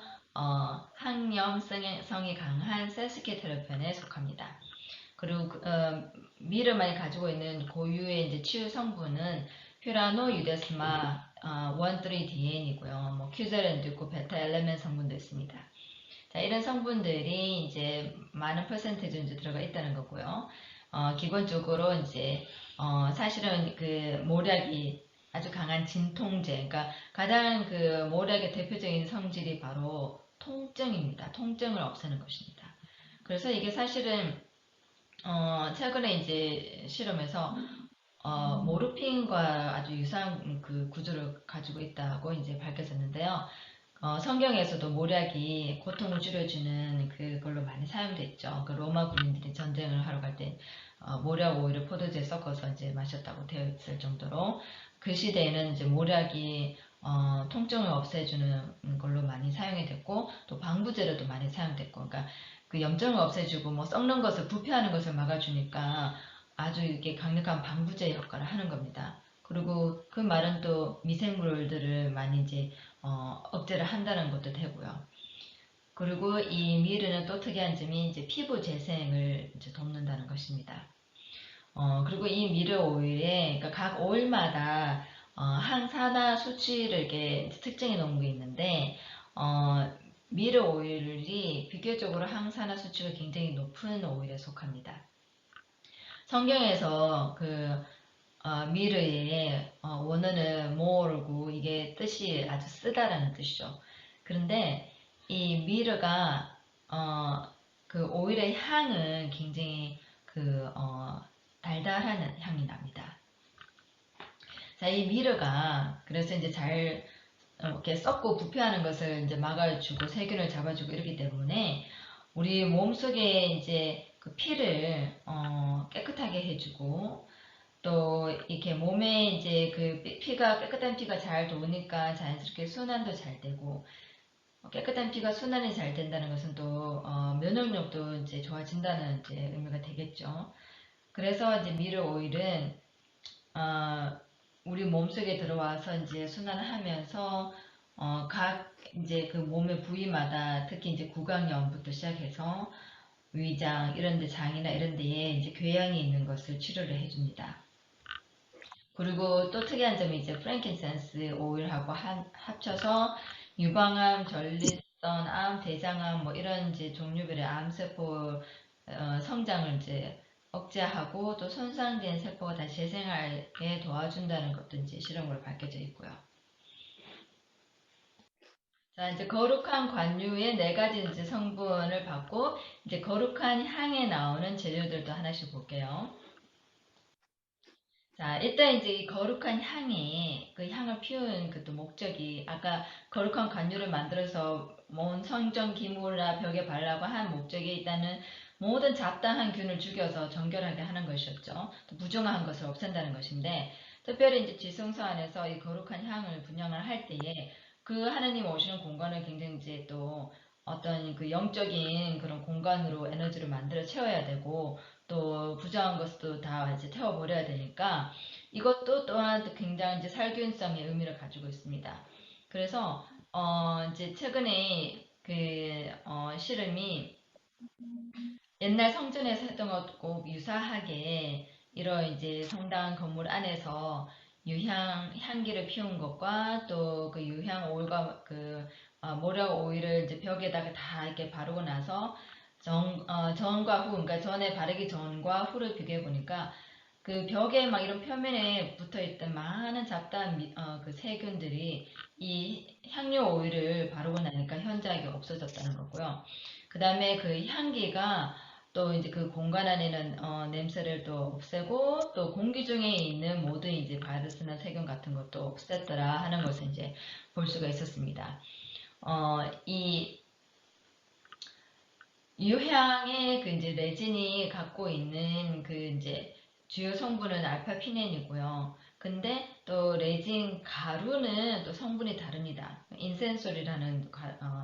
항염성이 강한 세스케르테펜에 속합니다. 그리고 미르만이 가지고 있는 고유의 이제 치유 성분은 퓨라노 유데스마 13DN이고요. 뭐 큐제렌도 있고 베타 엘레멘 성분도 있습니다. 자, 이런 성분들이 이제 많은 퍼센테이지 이제 들어가 있다는 거고요. 기본적으로 이제 사실은 그 모략이 아주 강한 진통제, 그러니까 가장 그 모략의 대표적인 성질이 바로 통증입니다. 통증을 없애는 것입니다. 그래서 이게 사실은 최근에 이제 실험에서 모르핀과 아주 유사한 그 구조를 가지고 있다고 이제 밝혀졌는데요. 성경에서도 모략이 고통을 줄여주는 그걸로 많이 사용됐죠. 그 로마 군인들이 전쟁을 하러 갈 때 모략 오일을 포도주에 섞어서 이제 마셨다고 되어 있을 정도로 그 시대에는 이제 모략이 통증을 없애주는 걸로 많이 사용이 됐고 또 방부제로도 많이 사용됐고, 그러니까 그 염증을 없애주고 뭐 썩는 것을 부패하는 것을 막아주니까 아주 이렇게 강력한 방부제 역할을 하는 겁니다. 그리고 그 말은 또 미생물들을 많이 이제 억제를 한다는 것도 되고요. 그리고 이 미르는 또 특이한 점이 이제 피부 재생을 이제 돕는다는 것입니다. 그리고 이 미르 오일에 그러니까 각 오일마다 항산화 수치를 이렇게 특정해 놓은 게 있는데 미르 오일이 비교적으로 항산화 수치가 굉장히 높은 오일에 속합니다. 성경에서 그 미르의 원어는 more고 이게 뜻이 아주 쓰다라는 뜻이죠. 그런데 이 미르가 그 오일의 향은 굉장히 그 달달한 향이 납니다. 자, 이 미르가 그래서 이제 잘 이렇게 썩고 부패하는 것을 이제 막아주고 세균을 잡아주고 이러기 때문에 우리 몸속에 이제 그 피를 깨끗하게 해주고 또 이렇게 몸에 이제 그 피가 깨끗한 피가 잘 도니까 자연스럽게 순환도 잘 되고 깨끗한 피가 순환이 잘 된다는 것은 또 면역력도 이제 좋아진다는 이제 의미가 되겠죠. 그래서 이제 미르 오일은 우리 몸속에 들어와서 이제 순환을 하면서 각 이제 그 몸의 부위마다 특히 이제 구강염부터 시작해서 위장 이런 데 장이나 이런 데에 이제 궤양이 있는 것을 치료를 해줍니다. 그리고 또 특이한 점이 이제 프랭킨센스 오일하고 합쳐서 유방암, 전립선, 암, 대장암 뭐 이런 이제 종류별의 암세포 성장을 이제 억제하고 또 손상된 세포가 다시 재생하게 도와준다는 것도 이제 실험으로 밝혀져 있고요. 자, 이제 거룩한 관유의 4가지 이제 성분을 받고 이제 거룩한 향에 나오는 재료들도 하나씩 볼게요. 자, 일단 이제 이 거룩한 향에 그 향을 피운 그 또 목적이 아까 거룩한 관유를 만들어서 모은 성전 기물이나 벽에 바르라고 한 목적이 일단은 모든 잡다한 균을 죽여서 정결하게 하는 것이었죠. 또 부정한 것을 없앤다는 것인데 특별히 이제 지성소 안에서 이 거룩한 향을 분양을 할 때에 그 하나님 오시는 공간을 굉장히 이제 또 어떤 그 영적인 그런 공간으로 에너지를 만들어 채워야 되고 또 부정한 것도 다 이제 태워버려야 되니까 이것도 또한 또 굉장히 이제 살균성의 의미를 가지고 있습니다. 그래서 이제 최근에 그 씨름이 옛날 성전에서 했던 것과 유사하게 이런 이제 성당 건물 안에서 유향 향기를 피운 것과 또 그 유향 오일과 그 모략 오일을 이제 벽에다가 다 이렇게 바르고 나서 전과 후, 그러니까 전에 바르기 전과 후를 비교해 보니까 그 벽에 막 이런 표면에 붙어 있던 많은 잡다한 그 세균들이 이 향료 오일을 바르고 나니까 현저하게 없어졌다는 거고요. 그 다음에 그 향기가 또 이제 그 공간 안에는 냄새를 또 없애고 또 공기 중에 있는 모든 이제 바이러스나 세균 같은 것도 없앴더라 하는 것을 이제 볼 수가 있었습니다. 이 유향의 그 이제 레진이 갖고 있는 그 이제 주요 성분은 알파피넨이고요. 근데 또 레진 가루는 또 성분이 다릅니다. 인센솔이라는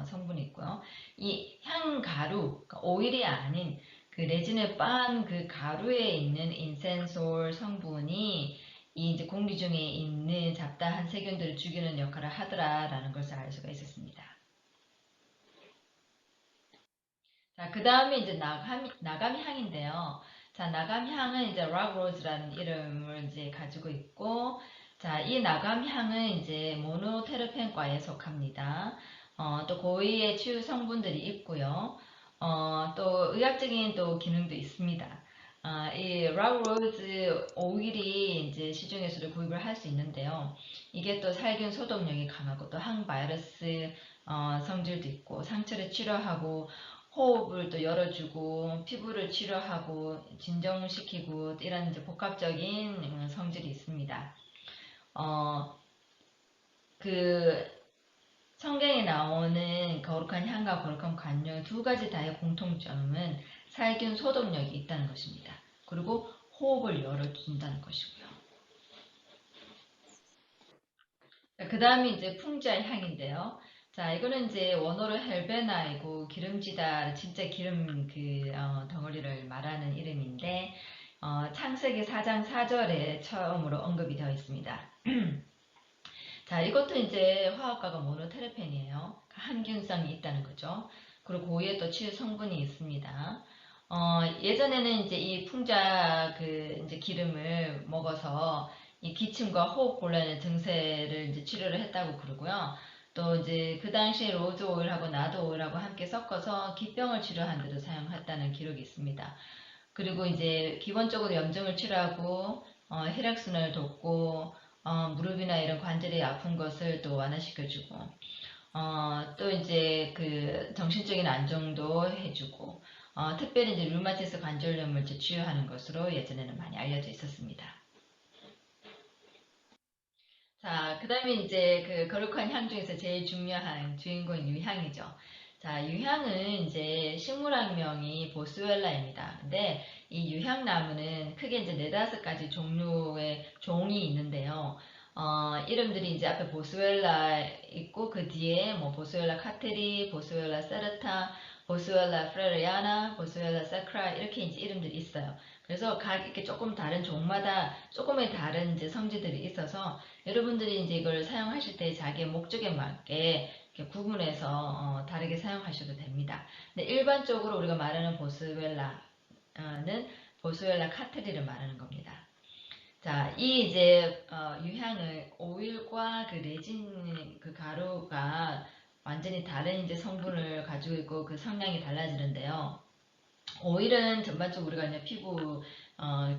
성분이 있고요. 이 향 가루, 그러니까 오일이 아닌 그 레진을 빤 그 가루에 있는 인센솔 성분이 이 이제 공기 중에 있는 잡다한 세균들을 죽이는 역할을 하더라라는 것을 알 수가 있었습니다. 자, 그 다음에 이제 나감향인데요. 자, 나감향은 이제 락로즈라는 이름을 이제 가지고 있고, 자, 이 나감향은 이제 모노테르펜과에 속합니다. 또 고위의 치유 성분들이 있고요. 또 의학적인 또 기능도 있습니다. 이 락로즈 오일이 이제 시중에서도 구입을 할 수 있는데요. 이게 또 살균 소독력이 강하고 또 항바이러스 성질도 있고 상처를 치료하고 호흡을 또 열어주고 피부를 치료하고 진정시키고 이런 이제 복합적인 성질이 있습니다. 그 성경에 나오는 거룩한 향과 거룩한 관유 두 가지 다의 공통점은 살균 소독력이 있다는 것입니다. 그리고 호흡을 열어준다는 것이고요. 그 다음에 이제 풍자의 향인데요. 자, 이거는 이제 원어로 헬베나이고 기름지다, 진짜 기름 그 덩어리를 말하는 이름인데 창세기 4장 4절에 처음으로 언급이 되어 있습니다. 자, 이것도 이제 화학가가 모노테르펜이에요. 항균성이 있다는 거죠. 그리고 고유의 또 치유 성분이 있습니다. 예전에는 이제 이 풍자 그 이제 기름을 먹어서 이 기침과 호흡 곤란의 증세를 이제 치료를 했다고 그러고요. 또 이제 그 당시에 로즈 오일하고 나드 오일하고 함께 섞어서 기병을 치료한 데도 사용했다는 기록이 있습니다. 그리고 이제 기본적으로 염증을 치료하고 혈액순환을 돕고 무릎이나 이런 관절이 아픈 것을 또 완화시켜주고 또 이제 그 정신적인 안정도 해주고 특별히 이제 류마티스 관절염을 치유하는 것으로 예전에는 많이 알려져 있었습니다. 자, 그 다음에 이제 그 거룩한 향 중에서 제일 중요한 주인공이 유향이죠. 자, 유향은 이제 식물학명이 보스웰라입니다. 근데 이 유향나무는 크게 이제 4-5가지 종류의 종이 있는데요. 이름들이 이제 앞에 보스웰라 있고 그 뒤에 뭐 보스웰라 카테리, 보스웰라 세르타, 보스웰라 프레리아나, 보스웰라 사크라 이렇게 이제 이름들이 있어요. 그래서 각 이렇게 조금 다른 종마다 조금의 다른 이제 성질들이 있어서 여러분들이 이제 이걸 사용하실 때 자기의 목적에 맞게 이렇게 구분해서 다르게 사용하셔도 됩니다. 근데 일반적으로 우리가 말하는 보스웰라는 보스웰라 카테리를 말하는 겁니다. 자, 이 이제 유향을 오일과 그 레진 그 가루가 완전히 다른 이제 성분을 가지고 있고 그 성향이 달라지는데요. 오일은 전반적으로 우리가 이제 피부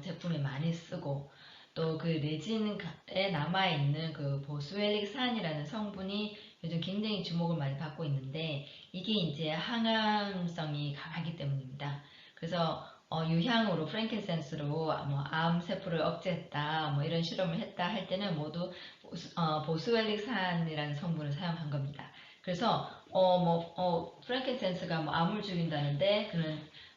제품에 많이 쓰고 또 그 레진에 남아있는 그 보스웰릭산이라는 성분이 요즘 굉장히 주목을 많이 받고 있는데 이게 이제 항암성이 강하기 때문입니다. 그래서 유향으로 프랭킨센스로 뭐 암 세포를 억제했다 뭐 이런 실험을 했다 할 때는 모두 보스웰릭산이라는 성분을 사용한 겁니다. 그래서 프랭킨센스가 뭐 암을 죽인다는데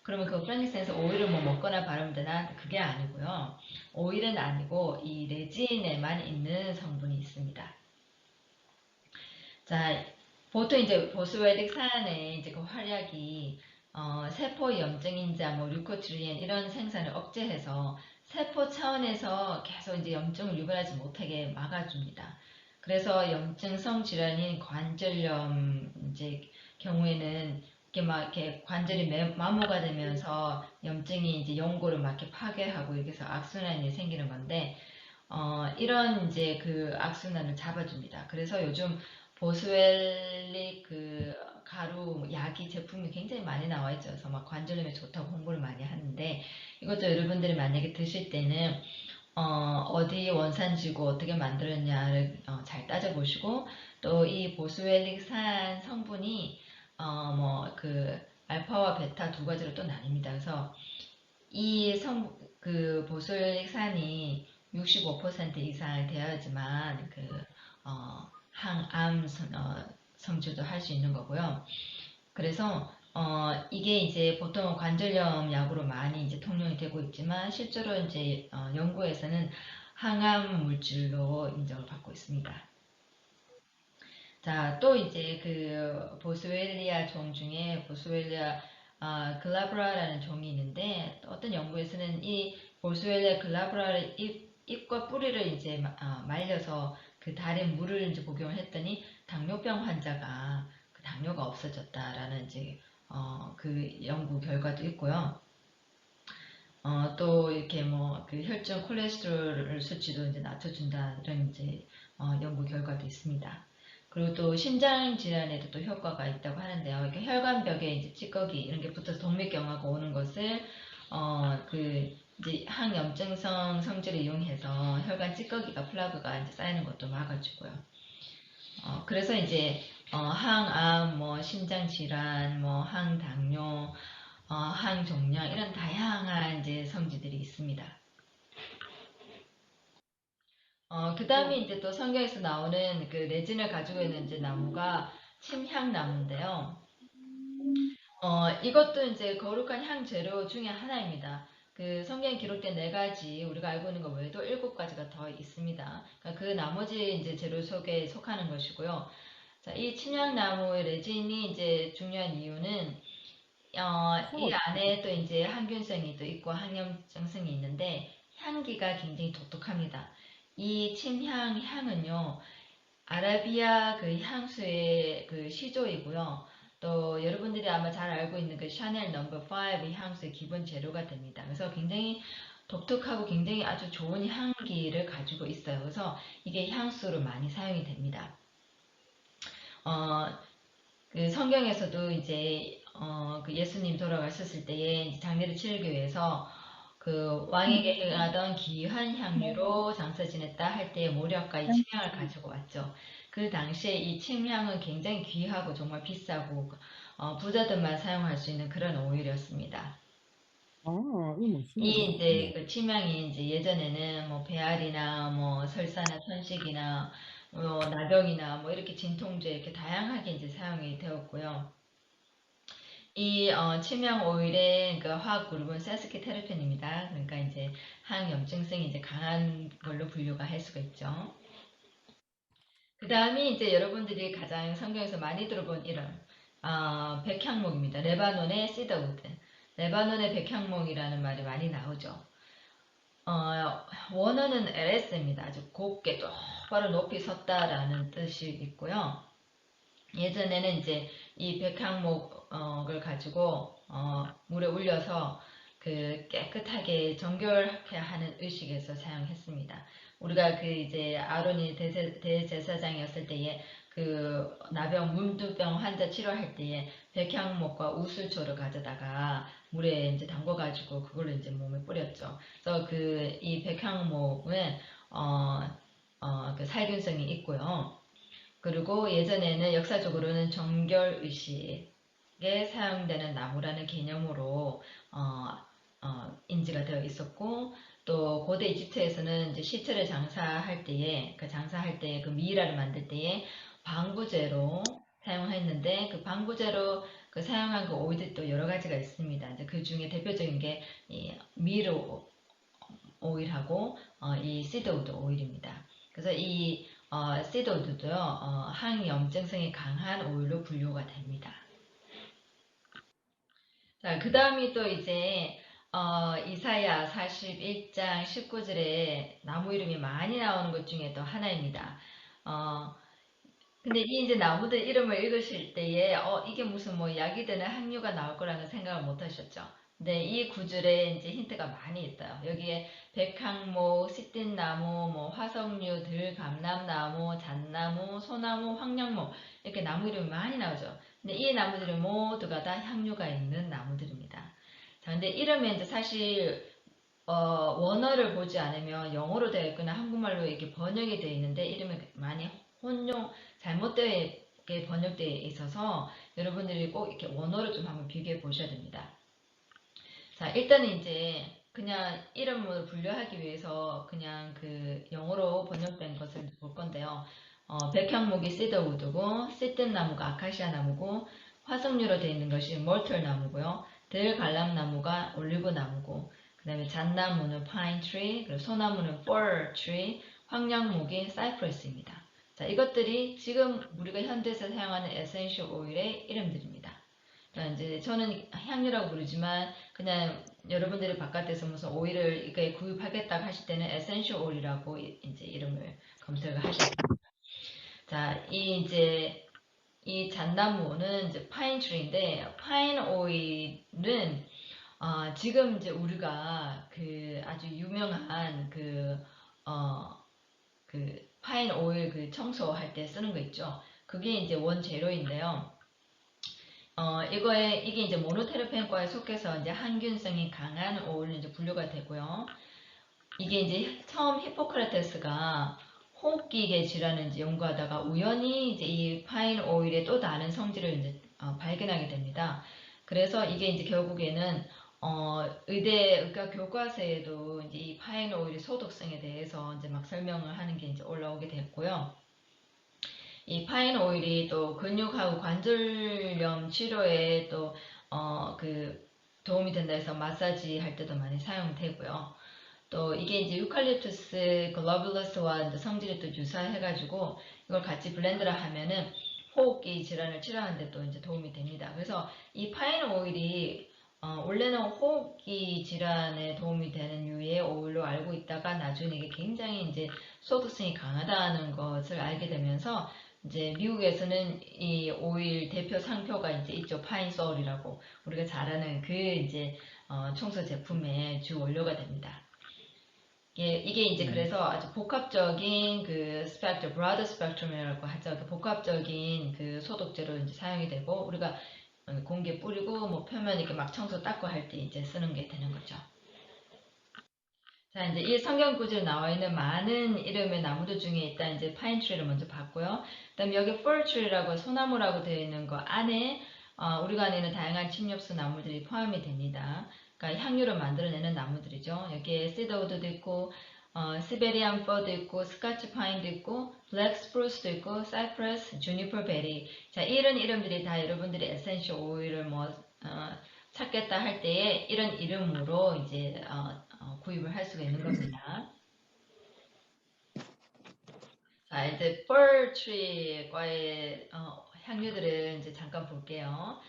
그러면 그 프랭킨센스 오일을 뭐 먹거나 바르면 되나? 그게 아니고요. 오일은 아니고 이 레진에만 있는 성분이 있습니다. 자, 보통 이제 보스웰릭 산의 이제 그 활약이 세포 염증인자, 뭐 류코트리엔 이런 생산을 억제해서 세포 차원에서 계속 이제 염증을 유발하지 못하게 막아줍니다. 그래서 염증성 질환인 관절염 이제 경우에는 이렇게 막 이렇게 관절이 마모가 되면서 염증이 이제 연골을 막 이렇게 파괴하고 이렇게 해서 악순환이 생기는 건데 이런 이제 그 악순환을 잡아줍니다. 그래서 요즘 보스웰릭 그 가루 약이 제품이 굉장히 많이 나와 있죠. 그래서 막 관절염에 좋다고 홍보를 많이 하는데 이것도 여러분들이 만약에 드실 때는 어디 원산지고 어떻게 만들었냐를 잘 따져보시고 또 이 보스웰릭 산 성분이 뭐 그 알파와 베타 두 가지로 또 나뉩니다. 그래서 그 보스웰릭 산이 65% 이상 되어야지만 항암 성질도 할 수 있는 거고요. 그래서 이게 이제 보통 관절염 약으로 많이 이제 통용이 되고 있지만 실제로 이제 연구에서는 항암 물질로 인정을 받고 있습니다. 자, 또 이제 그 보스웰리아 종 중에 보스웰리아 글라브라라는 종이 있는데 어떤 연구에서는 이 보스웰리아 글라브라를 잎과 뿌리를 이제 말려서 그 달에 물을 이제 복용을 했더니 당뇨병 환자가 그 당뇨가 없어졌다라는 이제 그 연구 결과도 있고요. 또 이렇게 뭐 그 혈중 콜레스테롤 수치도 이제 낮춰준다는 이제 연구 결과도 있습니다. 그리고 또 심장 질환에도 또 효과가 있다고 하는데요. 이렇게 혈관벽에 이제 찌꺼기 이런 게 붙어서 동맥경화가 오는 것을 그 이제 항염증성 성질을 이용해서 혈관 찌꺼기가 플라그가 이제 쌓이는 것도 막아주고요. 그래서 이제 항암, 뭐 심장 질환, 뭐 항당뇨, 항종양 이런 다양한 이제 성질들이 있습니다. 그 다음에 이제 또 성경에서 나오는 그 레진을 가지고 있는 이제 나무가 침향나무인데요. 이것도 이제 거룩한 향 재료 중에 하나입니다. 그 성경에 기록된 4가지 우리가 알고 있는 것 외에도 7가지가 더 있습니다. 그러니까 그 나머지 이제 재료 속에 속하는 것이고요. 자, 이 침향나무의 레진이 이제 중요한 이유는 이 안에 또 이제 항균성이 또 있고 항염증성이 있는데 향기가 굉장히 독특합니다. 이 침향 향은요, 아라비아 그 향수의 그 시조이고요. 또 여러분들이 아마 잘 알고 있는 그 샤넬 넘버 5 향수의 기본 재료가 됩니다. 그래서 굉장히 독특하고 굉장히 아주 좋은 향기를 가지고 있어요. 그래서 이게 향수로 많이 사용이 됩니다. 그 성경에서도 이제 그 예수님 돌아가셨을 때에 이제 장례를 치르기 위해서 그 왕에게 행하던 귀한 향유로 장사 지냈다 할 때의 모략과 이 침향을 가지고 왔죠. 그 당시에 이 침향은 굉장히 귀하고 정말 비싸고 부자들만 사용할 수 있는 그런 오일이었습니다. 이거 이 멋있네. 이제 그 침향이 이제 예전에는 뭐 배앓이나 뭐 설사나 천식이나 나병이나 뭐 이렇게 진통제 이렇게 다양하게 이제 사용이 되었고요. 이 침향 오일의 그 화학 그룹은 세스키테르펜입니다. 그러니까 이제 항염증성이 이제 강한 걸로 분류가 할 수가 있죠. 그 다음에 이제 여러분들이 가장 성경에서 많이 들어본 이름 백향목입니다. 레바논의 시더우드. 레바논의 백향목이라는 말이 많이 나오죠. 원어는 LS입니다. 아주 곱게 똑바로 높이 섰다라는 뜻이 있고요. 예전에는 이제 이 백향목을 가지고 물에 올려서 그 깨끗하게 정결케 하는 의식에서 사용했습니다. 우리가 그 이제 아론이 대제사장이었을 때에 그 나병 문두병 환자 치료할 때에 백향목과 우슬초를 가져다가 물에 이제 담궈가지고 그걸로 이제 몸에 뿌렸죠. 그래서 그 이 백향목은 그 살균성이 있고요. 그리고 예전에는 역사적으로는 정결의식에 사용되는 나무라는 개념으로 인지가 되어 있었고, 또 고대 이집트에서는 이제 시체를 장사할 때에 그 미이라를 만들 때에 방부제로 사용했는데, 그 방부제로 그 사용한 그 오일들이 또 여러 가지가 있습니다. 이제 그 중에 대표적인 게 이 미로 오일하고 이 시드우드 오일입니다. 그래서 이 시드우드도요, 항염증성이 강한 오일로 분류가 됩니다. 자, 그 다음이 또 이제 이사야 41장 19절에 나무 이름이 많이 나오는 것 중에 또 하나입니다. 근데 이 이제 나무들 이름을 읽으실 때에 이게 무슨 뭐 약이 되는 항류가 나올 거라는 생각을 못 하셨죠. 근데 이 구절에 이제 힌트가 많이 있어요. 여기에 백항목, 시띠나무, 뭐 화석류, 들감람나무, 잣나무, 소나무, 황량목 이렇게 나무 이름이 많이 나오죠. 근데 이 나무들은 모두가 다 향유가 있는 나무들입니다. 자, 근데 이름에 이제 사실 원어를 보지 않으면 영어로 되어 있거나 한국말로 이렇게 번역이 되어 있는데 이름이 많이 잘못되게 번역되어 있어서 여러분들이 꼭 이렇게 원어를 좀 한번 비교해 보셔야 됩니다. 자, 일단은 이제 그냥 이름으로 분류하기 위해서 그냥 그 영어로 번역된 것을 볼 건데요. 백향목이 시더우드고, 씨뜸나무가 아카시아 나무고, 화석류로 되어 있는 것이 몰털 나무고요. 들갈람나무가 올리브 나무고, 그 다음에 잣나무는 파인 트리, 그리고 소나무는 fir tree, 황량목이 사이프러스입니다. 자, 이것들이 지금 우리가 현대에서 사용하는 에센셜 오일의 이름들입니다. 이제 저는 향유라고 부르지만 그냥 여러분들이 바깥에서 무슨 오일을 이렇게 구입하겠다고 하실 때는 에센셜 오일이라고 이제 이름을 검색을 하시면 됩니다. 자, 이 잣나무는 이제 파인 트리인데 파인 오일은 지금 이제 우리가 그 아주 유명한 그 파인 오일 그 청소할 때 쓰는 거 있죠. 그게 이제 원재료인데요. 이게 이제 모노테르펜과에 속해서 이제 항균성이 강한 오일로 이제 분류가 되고요. 이게 이제 처음 히포크라테스가 호흡기계 질환을 이제 연구하다가 우연히 이제 이 파인 오일의 또 다른 성질을 이제 발견하게 됩니다. 그래서 이게 이제 결국에는 의과 교과서에도 이제 이 파인 오일의 소독성에 대해서 이제 막 설명을 하는 게 이제 올라오게 됐고요. 이 파인 오일이 또 근육하고 관절염 치료에 또 도움이 된다 해서 마사지 할 때도 많이 사용되고요. 또 이게 이제 유칼립투스 글로뷸러스와 성질이 또 유사해가지고 이걸 같이 블렌드를 하면은 호흡기 질환을 치료하는 데 또 이제 도움이 됩니다. 그래서 이 파인 오일이 원래는 호흡기 질환에 도움이 되는 유의 오일로 알고 있다가 나중에 이게 굉장히 이제 소독성이 강하다는 것을 알게 되면서 이제 미국에서는 이 오일 대표 상표가 이제 있죠. 파인 소울이라고 우리가 잘 아는 그 이제 청소 제품의 주 원료가 됩니다. 이게 이제 그래서 아주 복합적인 그 스펙트럼, 브라더 스펙트럼이라고 하죠. 복합적인 그 소독제로 이제 사용이 되고 우리가 공기에 뿌리고 뭐 표면 이렇게 막 청소 닦고 할 때 이제 쓰는 게 되는 거죠. 자, 이제 이 성경 구절에 나와 있는 많은 이름의 나무들 중에 일단 이제 파인 트리를 먼저 봤고요. 그다음에 여기 fir tree라고 소나무라고 되어 있는 거 안에 우리가 아는 다양한 침엽수 나무들이 포함이 됩니다. 그러니까 향유를 만들어내는 나무들이죠. 여기에 시더우드도 있고 시베리안 퍼도 있고 스카치 파인도 있고 블랙 스프루스도 있고 사이프러스, 주니퍼 베리. 자, 이런 이름들이 다 여러분들이 에센셜 오일을 뭐 찾겠다 할 때에 이런 이름으로 이제 구입을 할 수가 있는 겁니다. 자, 이제 fir tree과의 향유들을 이제 잠깐 볼게요.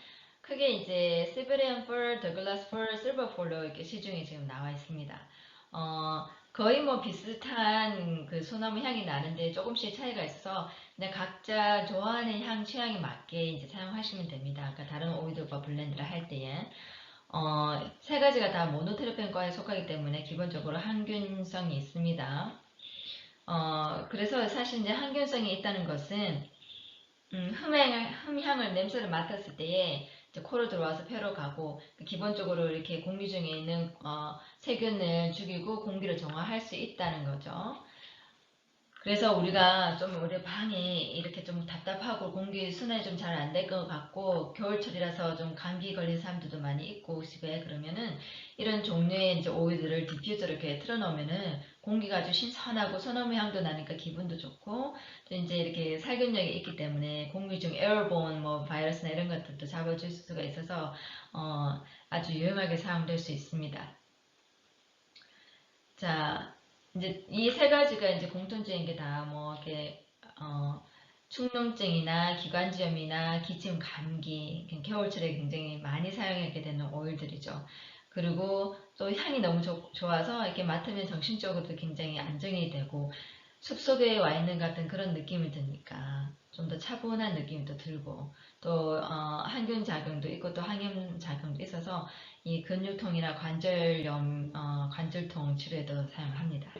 크게 이제 시베리안 fir, 더글라스 fir, 실버 폴로 이렇게 시중에 지금 나와 있습니다. 거의 뭐 비슷한 그 소나무 향이 나는데 조금씩 차이가 있어서 그냥 각자 좋아하는 향 취향에 맞게 이제 사용하시면 됩니다. 그러니까 다른 오일들과 블렌드를 할 때에 세 가지가 다 모노테르펜과에 속하기 때문에 기본적으로 항균성이 있습니다. 그래서 사실 이제 항균성이 있다는 것은 흠향을 냄새를 맡았을 때에 이제 코로 들어와서 폐로 가고 기본적으로 이렇게 공기 중에 있는 세균을 죽이고 공기를 정화할 수 있다는 거죠. 그래서 우리가 좀 우리 방이 이렇게 좀 답답하고 공기 순환이 좀 잘 안 될 것 같고 겨울철이라서 좀 감기 걸린 사람들도 많이 있고 집에 그러면은 이런 종류의 이제 오일들을 디퓨저를 이렇게 틀어놓으면은 공기가 아주 신선하고 소나무 향도 나니까 기분도 좋고 또 이제 이렇게 살균력이 있기 때문에 공기 중 에어본 뭐 바이러스나 이런 것들도 잡아줄 수가 있어서 아주 유용하게 사용될 수 있습니다. 자, 이제 이 세 가지가 이제 공통적인 게 다 뭐 이렇게 축농증이나 기관지염이나 기침, 감기, 겨울철에 굉장히 많이 사용하게 되는 오일들이죠. 그리고 또 향이 너무 좋아서 이렇게 맡으면 정신적으로도 굉장히 안정이 되고 숲속에 와 있는 같은 그런 느낌이 드니까 좀 더 차분한 느낌도 들고 또 항균 작용도 있고 또 항염 작용도 있어서 이 근육통이나 관절염, 관절통 치료에도 사용합니다.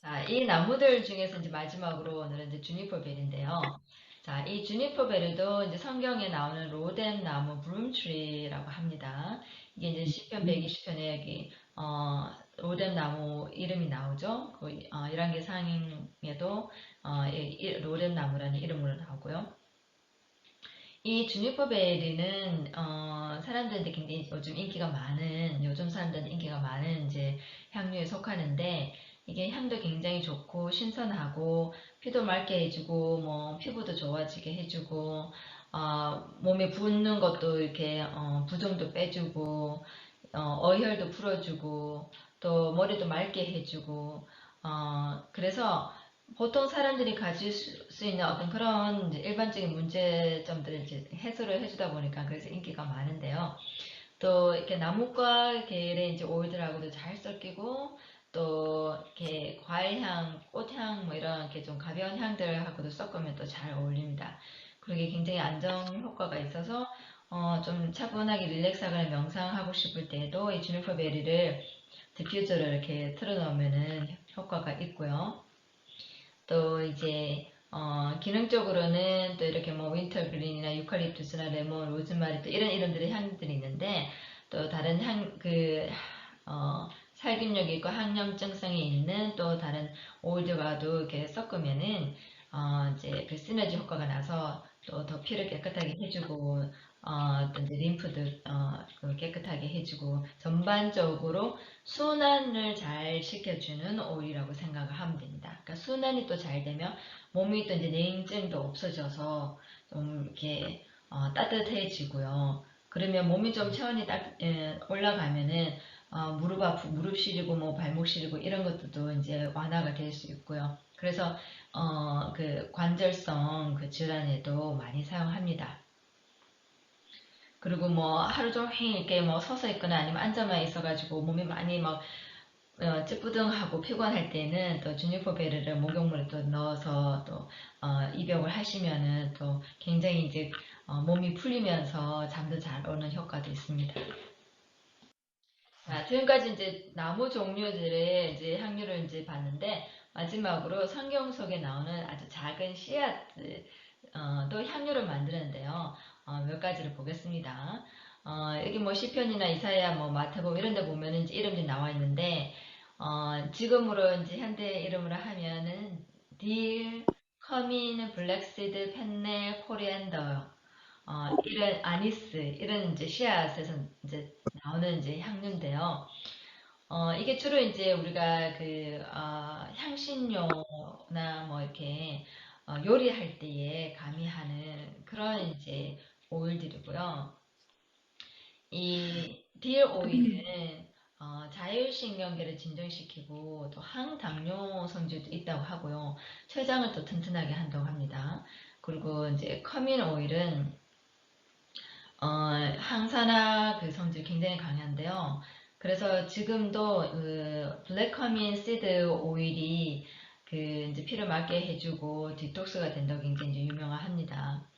자, 이 나무들 중에서 이제 마지막으로 오늘은 이제 주니퍼벨인데요. 자, 이 주니퍼벨도 이제 성경에 나오는 로뎀 나무 브룸트리라고 합니다. 이게 이제 시편 120편에 여기 로뎀 나무 이름이 나오죠. 그 1단계 상행에도 로뎀 나무라는 이름으로 나오고요. 이 주니퍼 베리는 사람들한테 굉장히 요즘 사람들한테 인기가 많은 이제 향료에 속하는데 이게 향도 굉장히 좋고 신선하고 피도 맑게 해주고 뭐 피부도 좋아지게 해주고 몸에 붓는 것도 이렇게 부종도 빼주고 어혈도 풀어주고 또 머리도 맑게 해주고 그래서 보통 사람들이 가질 수 있는 어떤 그런 이제 일반적인 문제점들을 이제 해소를 해주다 보니까 그래서 인기가 많은데요. 또 이렇게 나무과 계열의 이제 오일들하고도 잘 섞이고 또 이렇게 과일향, 꽃향 뭐 이런 이렇게 좀 가벼운 향들하고도 섞으면 또 잘 어울립니다. 그리고 이게 굉장히 안정 효과가 있어서 좀 차분하게 릴렉스하거나 명상하고 싶을 때에도 이 주니퍼 베리를 디퓨저를 이렇게 틀어놓으면은 효과가 있고요. 또 이제 기능적으로는 또 이렇게 뭐 윈터그린이나 유칼립투스나 레몬, 로즈마리 또 이런 이름들의 향들이 있는데 또 다른 살균력이 있고 항염증성이 있는 또 다른 오일들과도 이렇게 섞으면은 이제 그 시너지 효과가 나서 또 더 피를 깨끗하게 해주고 또 이제 림프도 그 깨끗하게 해주고 전반적으로 순환을 잘 시켜주는 오일이라고 생각을 하면 됩니다. 그러니까 순환이 또 잘 되면 몸이 또 이제 냉증도 없어져서 좀 이렇게 따뜻해지고요. 그러면 몸이 좀 체온이 올라가면은 무릎 시리고 뭐 발목 시리고 이런 것들도 이제 완화가 될 수 있고요. 그래서 그 관절성 그 질환에도 많이 사용합니다. 그리고 뭐 하루 종일 이렇게 뭐 서서 있거나 아니면 앉아만 있어가지고 몸이 많이 막 찌뿌둥하고 피곤할 때는 또 주니퍼 베리를 목욕물에 또 넣어서 또 입욕을 하시면은 또 굉장히 이제 몸이 풀리면서 잠도 잘 오는 효과도 있습니다. 자, 지금까지 이제 나무 종류들의 이제 향유를 이제 봤는데 마지막으로 성경 속에 나오는 아주 작은 씨앗들 또 향유를 만드는데요. 몇 가지를 보겠습니다. 여기 뭐 시편이나 이사야, 뭐 마태복음 이런 데 보면은 이제 이름들이 나와 있는데 지금으로 이제 현대 이름으로 하면은 딜, 커민, 블랙시드, 펜넬, 코리안더 이런 아니스 이런 이제 씨앗에서 이제 나오는 이제 향료인데요. 이게 주로 이제 우리가 그 향신료나 뭐 이렇게 요리할 때에 가미하는 그런 이제 오일들이고요. 이 딜 오일은 자율신경계를 진정시키고 또 항당뇨 성질도 있다고 하고요. 췌장을 또 튼튼하게 한다고 합니다. 그리고 이제 커민 오일은 항산화 그 성질이 굉장히 강한데요. 그래서 지금도 그 블랙커민 시드 오일이 그 이제 피를 맑게 해주고 디톡스가 된다고 굉장히 이제 유명합니다.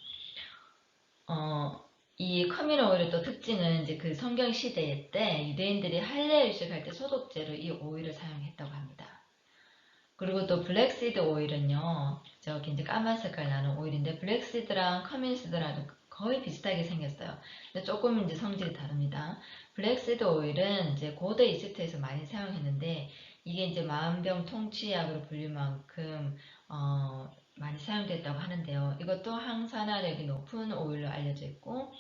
이 커민 오일의 또 특징은 이제 그 성경 시대 때 유대인들이 할례 의식할 때 소독제로 이 오일을 사용했다고 합니다. 그리고 또 블랙시드 오일은요, 저기 이제 까만 색깔 나는 오일인데 블랙시드랑 커민시드랑 거의 비슷하게 생겼어요. 근데 조금 이제 성질이 다릅니다. 블랙시드 오일은 이제 고대 이집트에서 많이 사용했는데 이게 이제 만병통치약으로 불릴 만큼 많이 사용됐다고 하는데요. 이것도 항산화력이 높은 오일로 알려져 있고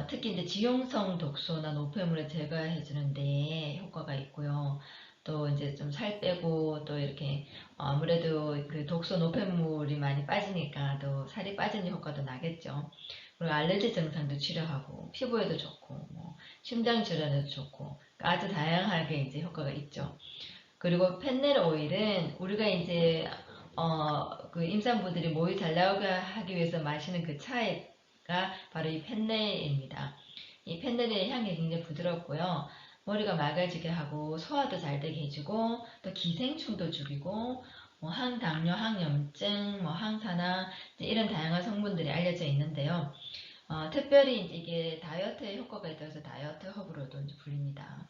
특히 이제 지용성 독소나 노폐물을 제거해 주는 데 효과가 있고요. 또 이제 좀 살 빼고 또 이렇게 아무래도 그 독소 노폐물이 많이 빠지니까 또 살이 빠지는 효과도 나겠죠. 그리고 알레르기 증상도 치료하고 피부에도 좋고 뭐 심장 질환에도 좋고 아주 다양하게 이제 효과가 있죠. 그리고 펜넬 오일은 우리가 이제 그 임산부들이 모유 잘 나오게 하기 위해서 마시는 그 차가 바로 이 펜넬입니다. 이 펜넬의 향이 굉장히 부드럽고요. 머리가 맑아지게 하고 소화도 잘 되게 해주고 또 기생충도 죽이고 뭐 항당뇨, 항염증, 뭐 항산화 이런 다양한 성분들이 알려져 있는데요. 특별히 이제 이게 다이어트에 효과가 있다고 해서 다이어트 허브로도 이제 불립니다.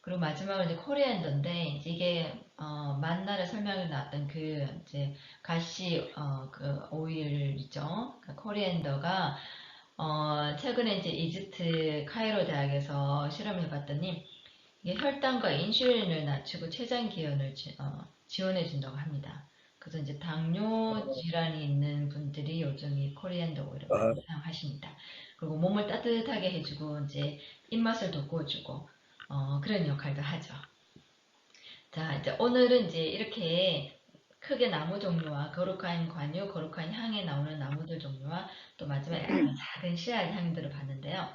그리고 마지막으로 이제 코리앤더인데 이제 이게 만날에 설명에 나왔던 그 이제 가시 그 오일 있죠. 그 코리앤더가 최근에 이제 이집트 카이로 대학에서 실험을 해봤더니 이게 혈당과 인슐린을 낮추고 췌장 기능을 지원해 준다고 합니다. 그래서 이제 당뇨 질환이 있는 분들이 요즘 이 코리앤더 오일을 많이 사용하십니다. 그리고 몸을 따뜻하게 해주고 이제 입맛을 돋궈주고 그런 역할도 하죠. 자, 이제 오늘은 이제 이렇게 크게 나무 종류와 거룩한 관유, 거룩한 향에 나오는 나무들 종류와 또 마지막에 아주 작은 씨앗 향들을 봤는데요.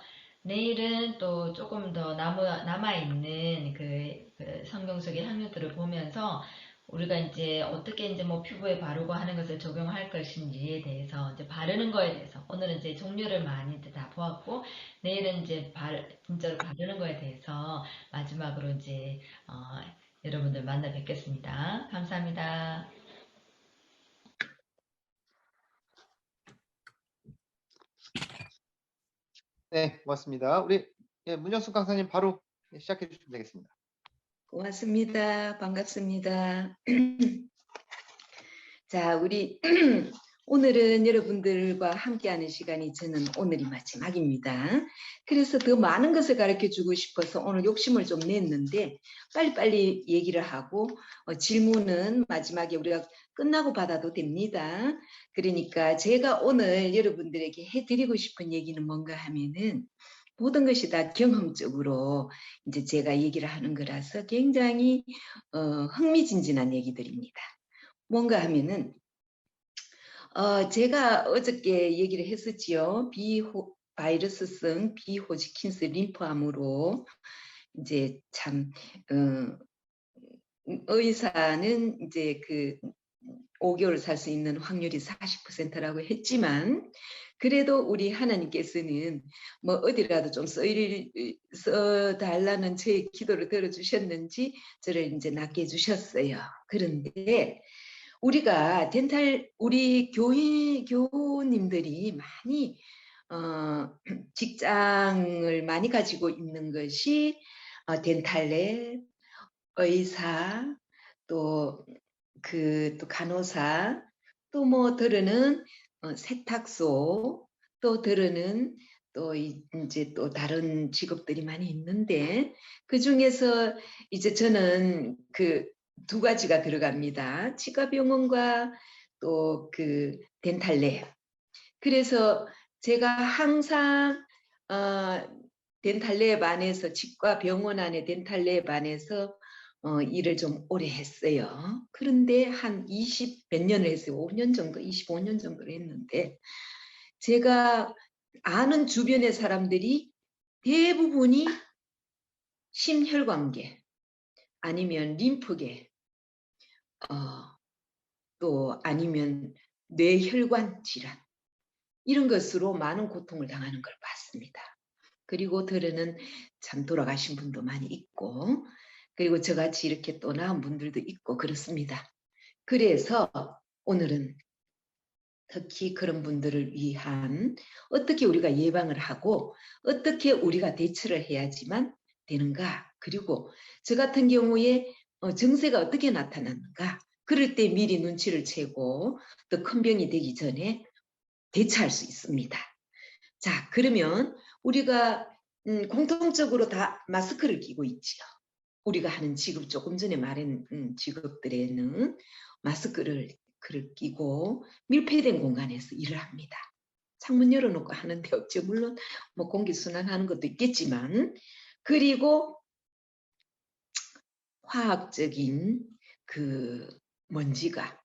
내일은 또 조금 더 남아있는 그 성경 속의 향유들을 보면서 우리가 이제 어떻게 이제 뭐 피부에 바르고 하는 것을 적용할 것인지에 대해서 이제 바르는 거에 대해서 오늘은 이제 종류를 많이 이제 다 보았고 내일은 이제 진짜로 바르는 거에 대해서 마지막으로 이제 여러분들 만나 뵙겠습니다. 감사합니다. 네, 고맙습니다. 우리 문정숙 강사님 바로 시작해 주시면 되겠습니다. 고맙습니다. 반갑습니다. 자, 우리 오늘은 여러분들과 함께하는 시간이 저는 오늘이 마지막입니다. 그래서 더 많은 것을 가르쳐주고 싶어서 오늘 욕심을 좀 냈는데 빨리빨리 얘기를 하고 질문은 마지막에 우리가 끝나고 받아도 됩니다. 그러니까 제가 오늘 여러분들에게 해드리고 싶은 얘기는 뭔가 하면은 모든 것이 다 경험적으로 이제 제가 얘기를 하는 거라서 굉장히 흥미진진한 얘기들입니다. 뭔가 하면은 제가 어저께 얘기를 했었지요. 바이러스성 비호지킨스 림프암으로 이제 참 의사는 이제 그 5개월 살 수 있는 확률이 40%라고 했지만 그래도 우리 하나님께서는 뭐 어디라도 좀 써달라는 제 기도를 들어주셨는지 저를 이제 낫게 해주셨어요. 그런데 우리가 우리 교우님들이 많이 직장을 많이 가지고 있는 것이 덴탈랩, 의사, 또 간호사, 또 뭐 들으는 세탁소, 또 들으는 또 이제 또 다른 직업들이 많이 있는데 그 중에서 이제 저는 그 2가지가 들어갑니다. 치과병원과 또 그 덴탈랩. 그래서 제가 항상 덴탈랩 안에서 치과병원 안에 덴탈랩 안에서 일을 좀 오래 했어요. 그런데 한 20 몇 년을 했어요. 5년 정도, 25년 정도를 했는데 제가 아는 주변의 사람들이 대부분이 심혈관계 아니면 림프계 또 아니면 뇌혈관 질환 이런 것으로 많은 고통을 당하는 걸 봤습니다. 그리고 들으는 참 돌아가신 분도 많이 있고 그리고 저같이 이렇게 또 나은 분들도 있고 그렇습니다. 그래서 오늘은 특히 그런 분들을 위한 어떻게 우리가 예방을 하고 어떻게 우리가 대처를 해야지만 되는가 그리고 저 같은 경우에 증세가 어떻게 나타나는가 그럴 때 미리 눈치를 채고 더 큰 병이 되기 전에 대처할 수 있습니다. 자, 그러면 우리가 공통적으로 다 마스크를 끼고 있지요. 우리가 하는 직업, 조금 전에 말한 직업들에는 마스크를 끼고 밀폐된 공간에서 일을 합니다. 창문 열어놓고 하는데 없죠. 물론 뭐 공기순환하는 것도 있겠지만, 그리고 화학적인 그 먼지가,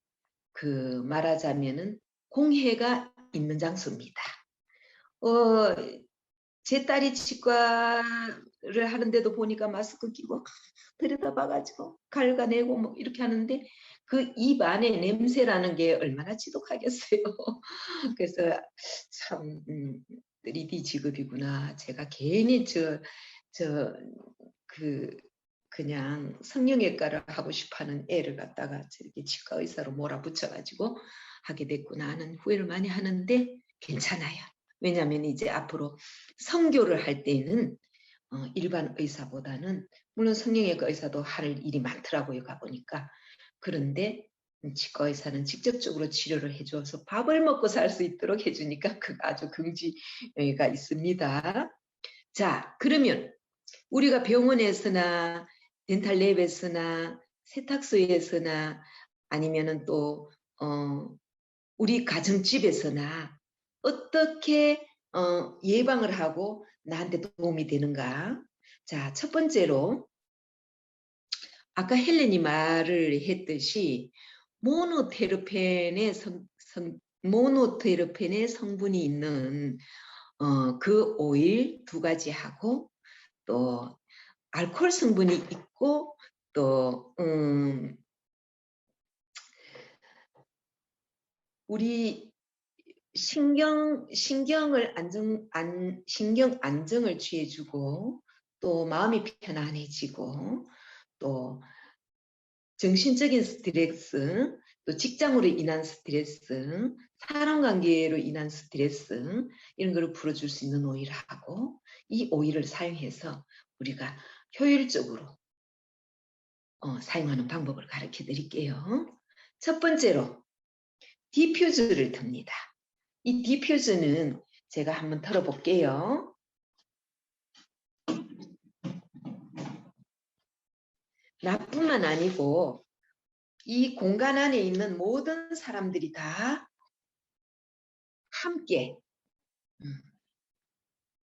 그 말하자면은 공해가 있는 장소입니다. 제 딸이 치과를 하는데도 보니까 마스크 끼고 들여다봐가지고 갉아내고 뭐 이렇게 하는데, 그 입 안에 냄새라는 게 얼마나 지독하겠어요. 그래서 참 3D 직업이구나. 제가 괜히 그냥 성형외과를 하고 싶어하는 애를 갖다가 저렇게 치과 의사로 몰아붙여가지고 하게 됐구나 하는 후회를 많이 하는데 괜찮아요. 왜냐하면 이제 앞으로 성교를 할 때는 일반 의사보다는, 물론 성형외과 의사도 할 일이 많더라고요, 가보니까. 그런데 치과 의사는 직접적으로 치료를 해줘서 밥을 먹고 살 수 있도록 해주니까 그 아주 긍지가 있습니다. 자, 그러면 우리가 병원에서나 덴탈랩에서나 세탁소에서나 아니면은 또 우리 가정집에서나 어떻게 예방을 하고 나한테 도움이 되는가? 자, 첫 번째로 아까 헬렌이 말을 했듯이 모노테르펜의 성분이 있는 그 오일 2가지하고, 또 알코올 성분이 있고, 또 우리 신경 안정을 취해주고, 또 마음이 편안해지고, 또 정신적인 스트레스, 또 직장으로 인한 스트레스, 사람관계로 인한 스트레스, 이런 거를 풀어줄 수 있는 오일하고, 이 오일을 사용해서 우리가 효율적으로 사용하는 방법을 가르쳐 드릴게요. 첫 번째로 디퓨저를 듭니다. 이 디퓨저는 제가 한번 털어볼게요. 나뿐만 아니고 이 공간 안에 있는 모든 사람들이 다 함께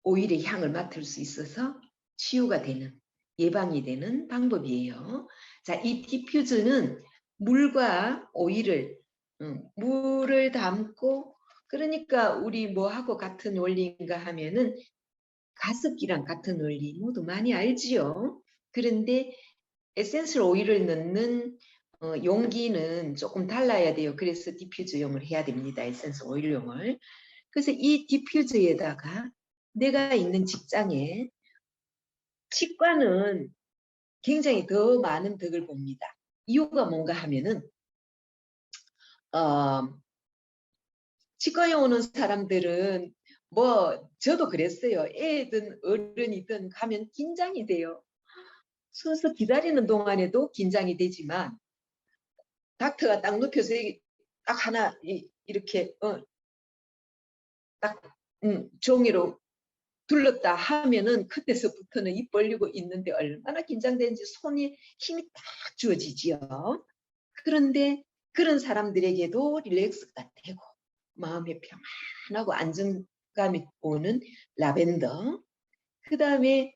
오일의 향을 맡을 수 있어서 치유가 되는, 예방이 되는 방법이에요. 자, 이 디퓨저는 물과 오일을, 물을 담고, 그러니까 우리 뭐하고 같은 원리인가 하면은 가습기랑 같은 원리 모두 많이 알지요. 그런데 에센셜 오일을 넣는 용기는 조금 달라야 돼요. 그래서 디퓨저용을 해야 됩니다. 에센셜 오일용을. 그래서 이 디퓨저에다가 내가 있는 직장에, 치과는 굉장히 더 많은 덕을 봅니다. 이유가 뭔가 하면은 치과에 오는 사람들은 뭐 저도 그랬어요. 애든 어른이든 가면 긴장이 돼요. 서서 기다리는 동안에도 긴장이 되지만, 닥터가 딱 눕혀서 딱 하나 이렇게 딱 종이로 둘렀다 하면은 그때서부터는 입 벌리고 있는데 얼마나 긴장되는지 손에 힘이 딱 주어지지요. 그런데 그런 사람들에게도 릴렉스가 되고 마음이 평안하고 안정감이 오는 라벤더. 그 다음에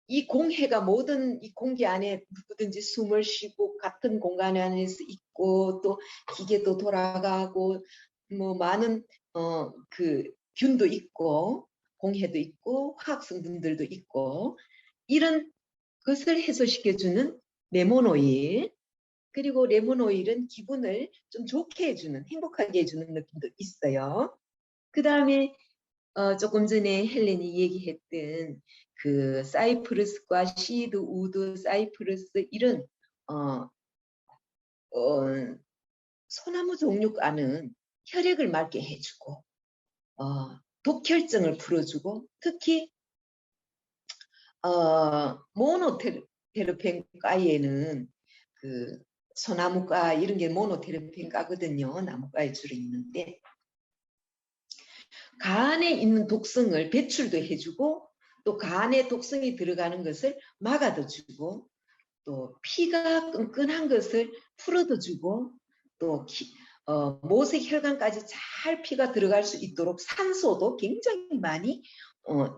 이 공해가 모든 이 공기 안에 누구든지 숨을 쉬고 같은 공간 안에서 있고, 또 기계도 돌아가고 뭐 많은 그 균도 있고 공해도 있고 화학 성분들도 있고, 이런 것을 해소시켜주는 레몬 오일, 그리고 레몬 오일은 기분을 좀 좋게 해주는, 행복하게 해주는 느낌도 있어요. 그 다음에 조금 전에 헬렌이 얘기했던 그 사이프러스과 시드, 우드, 사이프러스, 이런 소나무 종류과는 혈액을 맑게 해주고 독혈증을 풀어주고, 특히 모노테르펜과에는 그 소나무과 이런 게 모노테르펜과거든요. 나무과에 주로 있는데 간에 있는 독성을 배출도 해주고, 또 간에 독성이 들어가는 것을 막아도 주고, 또 피가 끈끈한 것을 풀어도 주고, 또 모세혈관까지 잘 피가 들어갈 수 있도록 산소도 굉장히 많이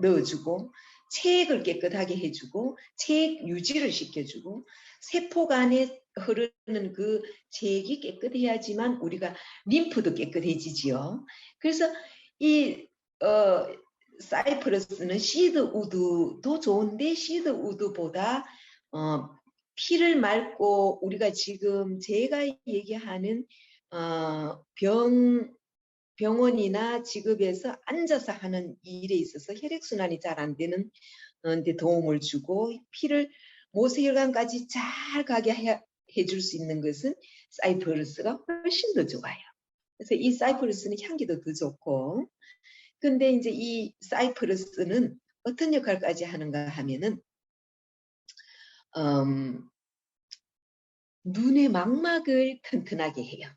넣어주고, 체액을 깨끗하게 해주고, 체액 유지를 시켜주고, 세포 안에 흐르는 그 체액이 깨끗해야지만 우리가 림프도 깨끗해지지요. 그래서 이 사이프러스는 시드 우드도 좋은데, 시드 우드보다 피를 맑고, 우리가 지금 제가 얘기하는 병원이나 직업에서 앉아서 하는 일에 있어서 혈액순환이 잘 안 되는 데 도움을 주고, 피를 모세혈관까지 잘 가게 해줄 수 있는 것은 사이프러스가 훨씬 더 좋아요. 그래서 이 사이프러스는 향기도 더 좋고, 근데 이제 이 사이프러스는 어떤 역할까지 하는가 하면은 눈의 망막을 튼튼하게 해요.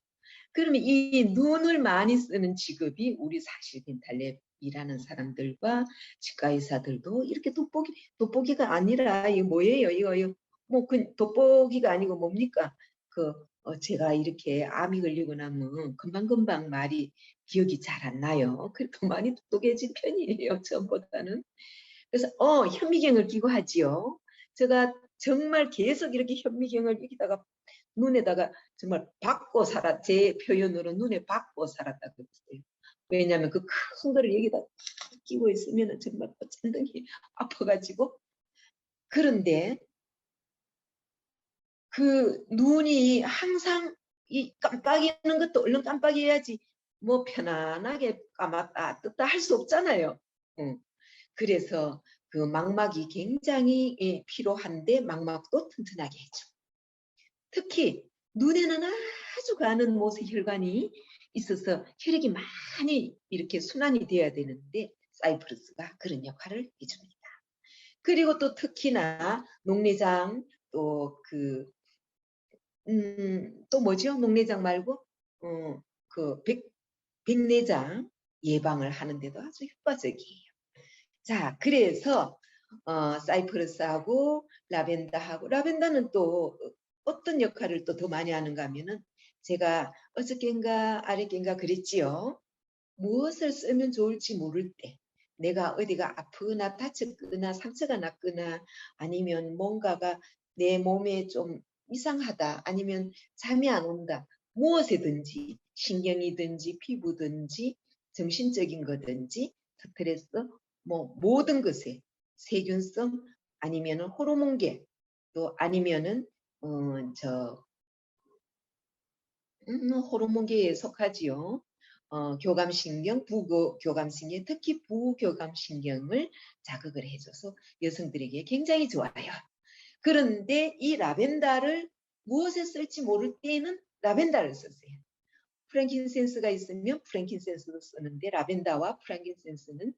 그러면 이 눈을 많이 쓰는 직업이 우리 사실 덴탈랩 일하는 사람들과 치과 의사들도 이렇게 돋보기가 아니라 이거 뭐예요? 이거 뭐 그 돋보기가 아니고 뭡니까? 제가 이렇게 암이 걸리고 나면 금방금방 말이 기억이 잘 안 나요. 그래도 많이 똑똑해진 편이에요, 전보다는. 그래서 현미경을 끼고 하지요. 제가 정말 계속 이렇게 현미경을 여기다가 눈에다가 정말 박고 제 표현으로 눈에 박고 살았다고 했어요. 왜냐하면 그 큰 거를 여기다 끼고 있으면 정말 짠등이 아파가지고. 그런데 그 눈이 항상 이 깜빡이는 것도 얼른 깜빡여야지 뭐 편안하게 감았다 떴다 할 수 없잖아요. 그래서 그 망막이 굉장히 필요한데, 망막도 튼튼하게 해줘. 특히 눈에는 아주 가는 모세혈관이 있어서 혈액이 많이 이렇게 순환이 돼야 되는데, 사이프러스가 그런 역할을 해줍니다. 그리고 또 특히나 녹내장, 또 또 뭐죠? 녹내장 말고 백내장 예방을 하는데도 아주 효과적이에요. 자, 그래서 사이프러스하고 라벤더는 또 어떤 역할을 또 더 많이 하는가 하면은, 제가 어저께인가 아랫께인가 그랬지요. 무엇을 쓰면 좋을지 모를 때, 내가 어디가 아프거나 다쳤거나 상처가 났거나, 아니면 뭔가가 내 몸에 좀 이상하다, 아니면 잠이 안 온다, 무엇이든지, 신경이든지 피부든지 정신적인 거든지 스트레스, 뭐 모든 것에 세균성, 아니면은 호르몬계, 또 아니면은 호르몬계에 속하지요. 교감신경, 부교감신경, 특히 부교감신경을 자극을 해줘서 여성들에게 굉장히 좋아요. 그런데 이 라벤더를 무엇에 쓸지 모를 때에는 라벤더를 쓰세요. 프랭킨센스가 있으면 프랭킨센스도 쓰는데, 라벤더와 프랭킨센스는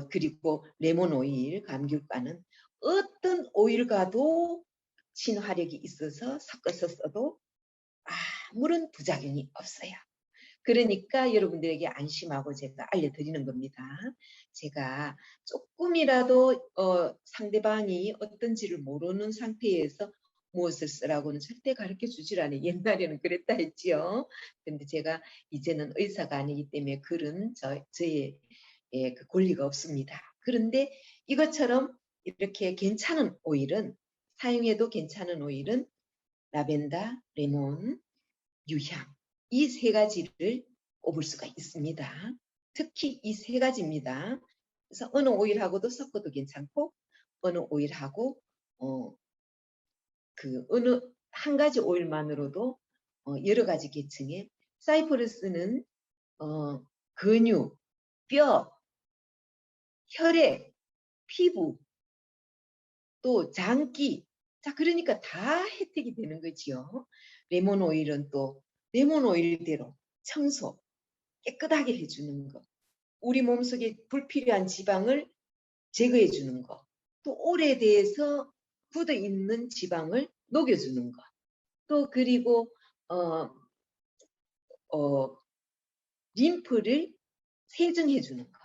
그리고 레몬 오일, 감귤과는 어떤 오일과도 친화력이 있어서 섞어서 써도 아무런 부작용이 없어요. 그러니까 여러분들에게 안심하고 제가 알려드리는 겁니다. 제가 조금이라도 상대방이 어떤지를 모르는 상태에서 무엇을 쓰라고는 절대 가르쳐 주질 않아요. 옛날에는 그랬다 했지요. 근데 제가 이제는 의사가 아니기 때문에 그런 저의 그 권리가 없습니다. 그런데 이것처럼 이렇게 괜찮은 오일은, 사용해도 괜찮은 오일은 라벤더, 레몬, 유향, 이 세 가지를 꼽을 수가 있습니다. 특히 이 세 가지입니다. 그래서 어느 오일하고도 섞어도 괜찮고, 어느 오일하고 어느 한 가지 오일만으로도 여러 가지 계층의, 사이프러스는 근육, 뼈, 혈액, 피부, 또 장기, 자, 그러니까 다 혜택이 되는 거지요. 레몬 오일은 또 레몬 오일대로 청소, 깨끗하게 해주는 거, 우리 몸속에 불필요한 지방을 제거해 주는 거, 또 오래돼서 굳어 있는 지방을 녹여주는 거, 또 그리고 림프를 세정해 주는 거,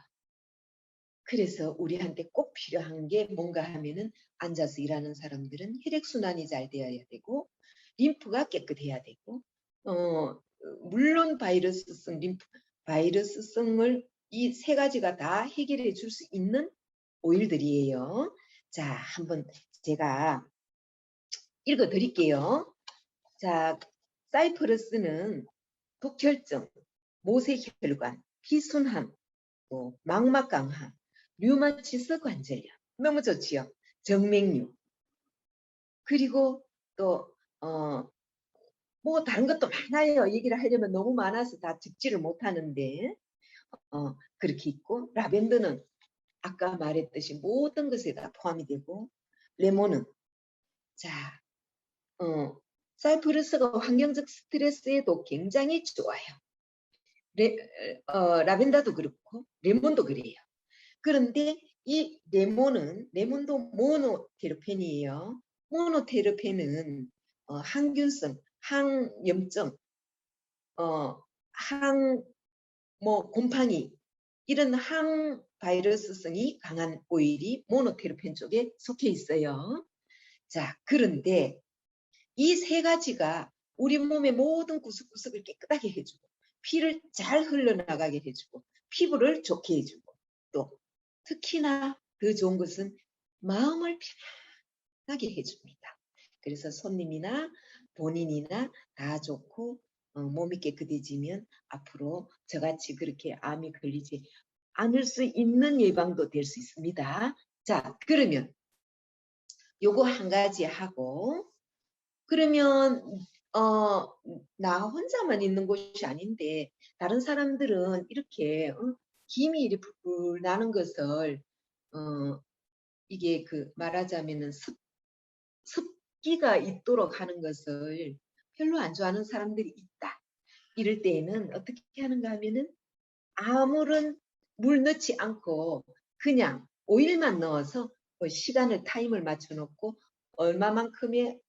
그래서 우리한테 꼭 필요한 게 뭔가 하면은 앉아서 일하는 사람들은 혈액순환이 잘 되어야 되고 림프가 깨끗해야 되고 물론 바이러스성을 이 세 가지가 다 해결해 줄 수 있는 오일들이에요. 자, 한번 제가 읽어 드릴게요. 자, 사이퍼러스는 독혈증, 모세혈관, 피순환, 또 망막 강화, 류마티스 관절염 너무 좋지요. 정맥류 그리고 또 뭐 다른 것도 많아요. 얘기를 하려면 너무 많아서 다 적지를 못하는데 그렇게 있고 라벤더는 아까 말했듯이 모든 것에 다 포함이 되고 레몬은 자 사이프러스가 환경적 스트레스에도 굉장히 좋아요. 라벤더도 그렇고 레몬도 그래요. 그런데 이 레몬도 모노테르펜이에요. 모노테르펜은 항균성, 항염증, 곰팡이 이런 항바이러스성이 강한 오일이 모노테르펜 쪽에 속해 있어요. 자, 그런데 이 세 가지가 우리 몸의 모든 구석구석을 깨끗하게 해주고 피를 잘 흘러나가게 해주고 피부를 좋게 해주고 또 특히나 더 좋은 것은 마음을 편하게 해줍니다. 그래서 손님이나 본인이나 다 좋고 몸이 깨끗해지면 앞으로 저같이 그렇게 암이 걸리지 않을 수 있는 예방도 될 수 있습니다. 자, 그러면 요거 한 가지 하고 그러면 나 혼자만 있는 곳이 아닌데 다른 사람들은 이렇게 김이 이렇게 불 나는 것을 이게 말하자면은 습기가 있도록 하는 것을 별로 안 좋아하는 사람들이 있다. 이럴 때에는 어떻게 하는가 하면은 아무런 물 넣지 않고 그냥 오일만 넣어서 시간을 타임을 맞춰 놓고 얼마만큼의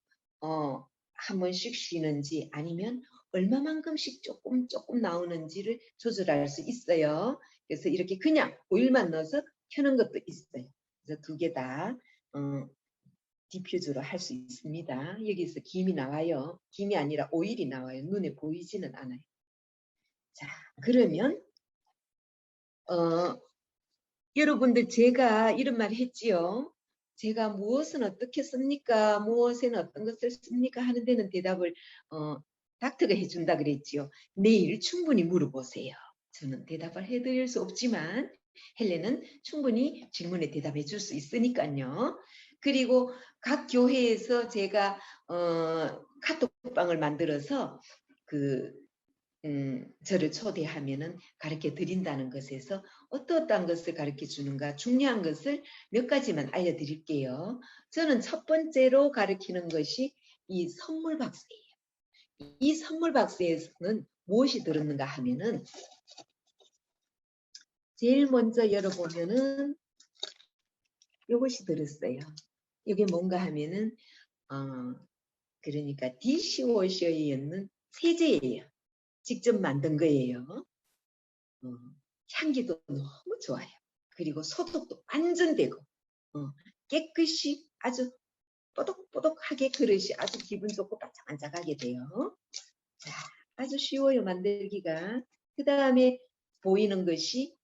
한 번씩 쉬는지 아니면 얼마만큼씩 조금 나오는지를 조절할 수 있어요. 그래서 이렇게 그냥 오일만 넣어서 켜는 것도 있어요. 그래서 두 개 다 디퓨저로 할 수 있습니다. 여기서 김이 나와요. 김이 아니라 오일이 나와요. 눈에 보이지는 않아요. 자, 그러면 여러분들 제가 이런 말 했지요. 제가 무엇은 어떻게 씁니까? 무엇에는 어떤 것을 씁니까? 하는 데는 대답을 닥터가 해준다 그랬지요. 내일 충분히 물어보세요. 저는 대답을 해드릴 수 없지만 헬렌은 충분히 질문에 대답해 줄 수 있으니까요. 그리고 각 교회에서 제가 카톡방을 만들어서 저를 초대하면은 가르쳐 드린다는 것에서 어떠한 것을 가르쳐 주는가 중요한 것을 몇 가지만 알려드릴게요. 저는 첫 번째로 가르치는 것이 이 선물 박스예요. 이 선물 박스에서는 무엇이 들었는가 하면은 제일 먼저 열어보면은 이것이 들었어요. 이게 뭔가 하면은 그러니까 디시워셔에 있는 세제예요. 직접 만든 거예요. 향기도 너무 좋아요. 그리고 소독도 완전 되고 깨끗이 아주 뽀독뽀독하게 그릇이 아주 기분 좋고 반짝반짝하게 돼요. 자, 아주 쉬워요 만들기가. 그 다음에 보이는 것이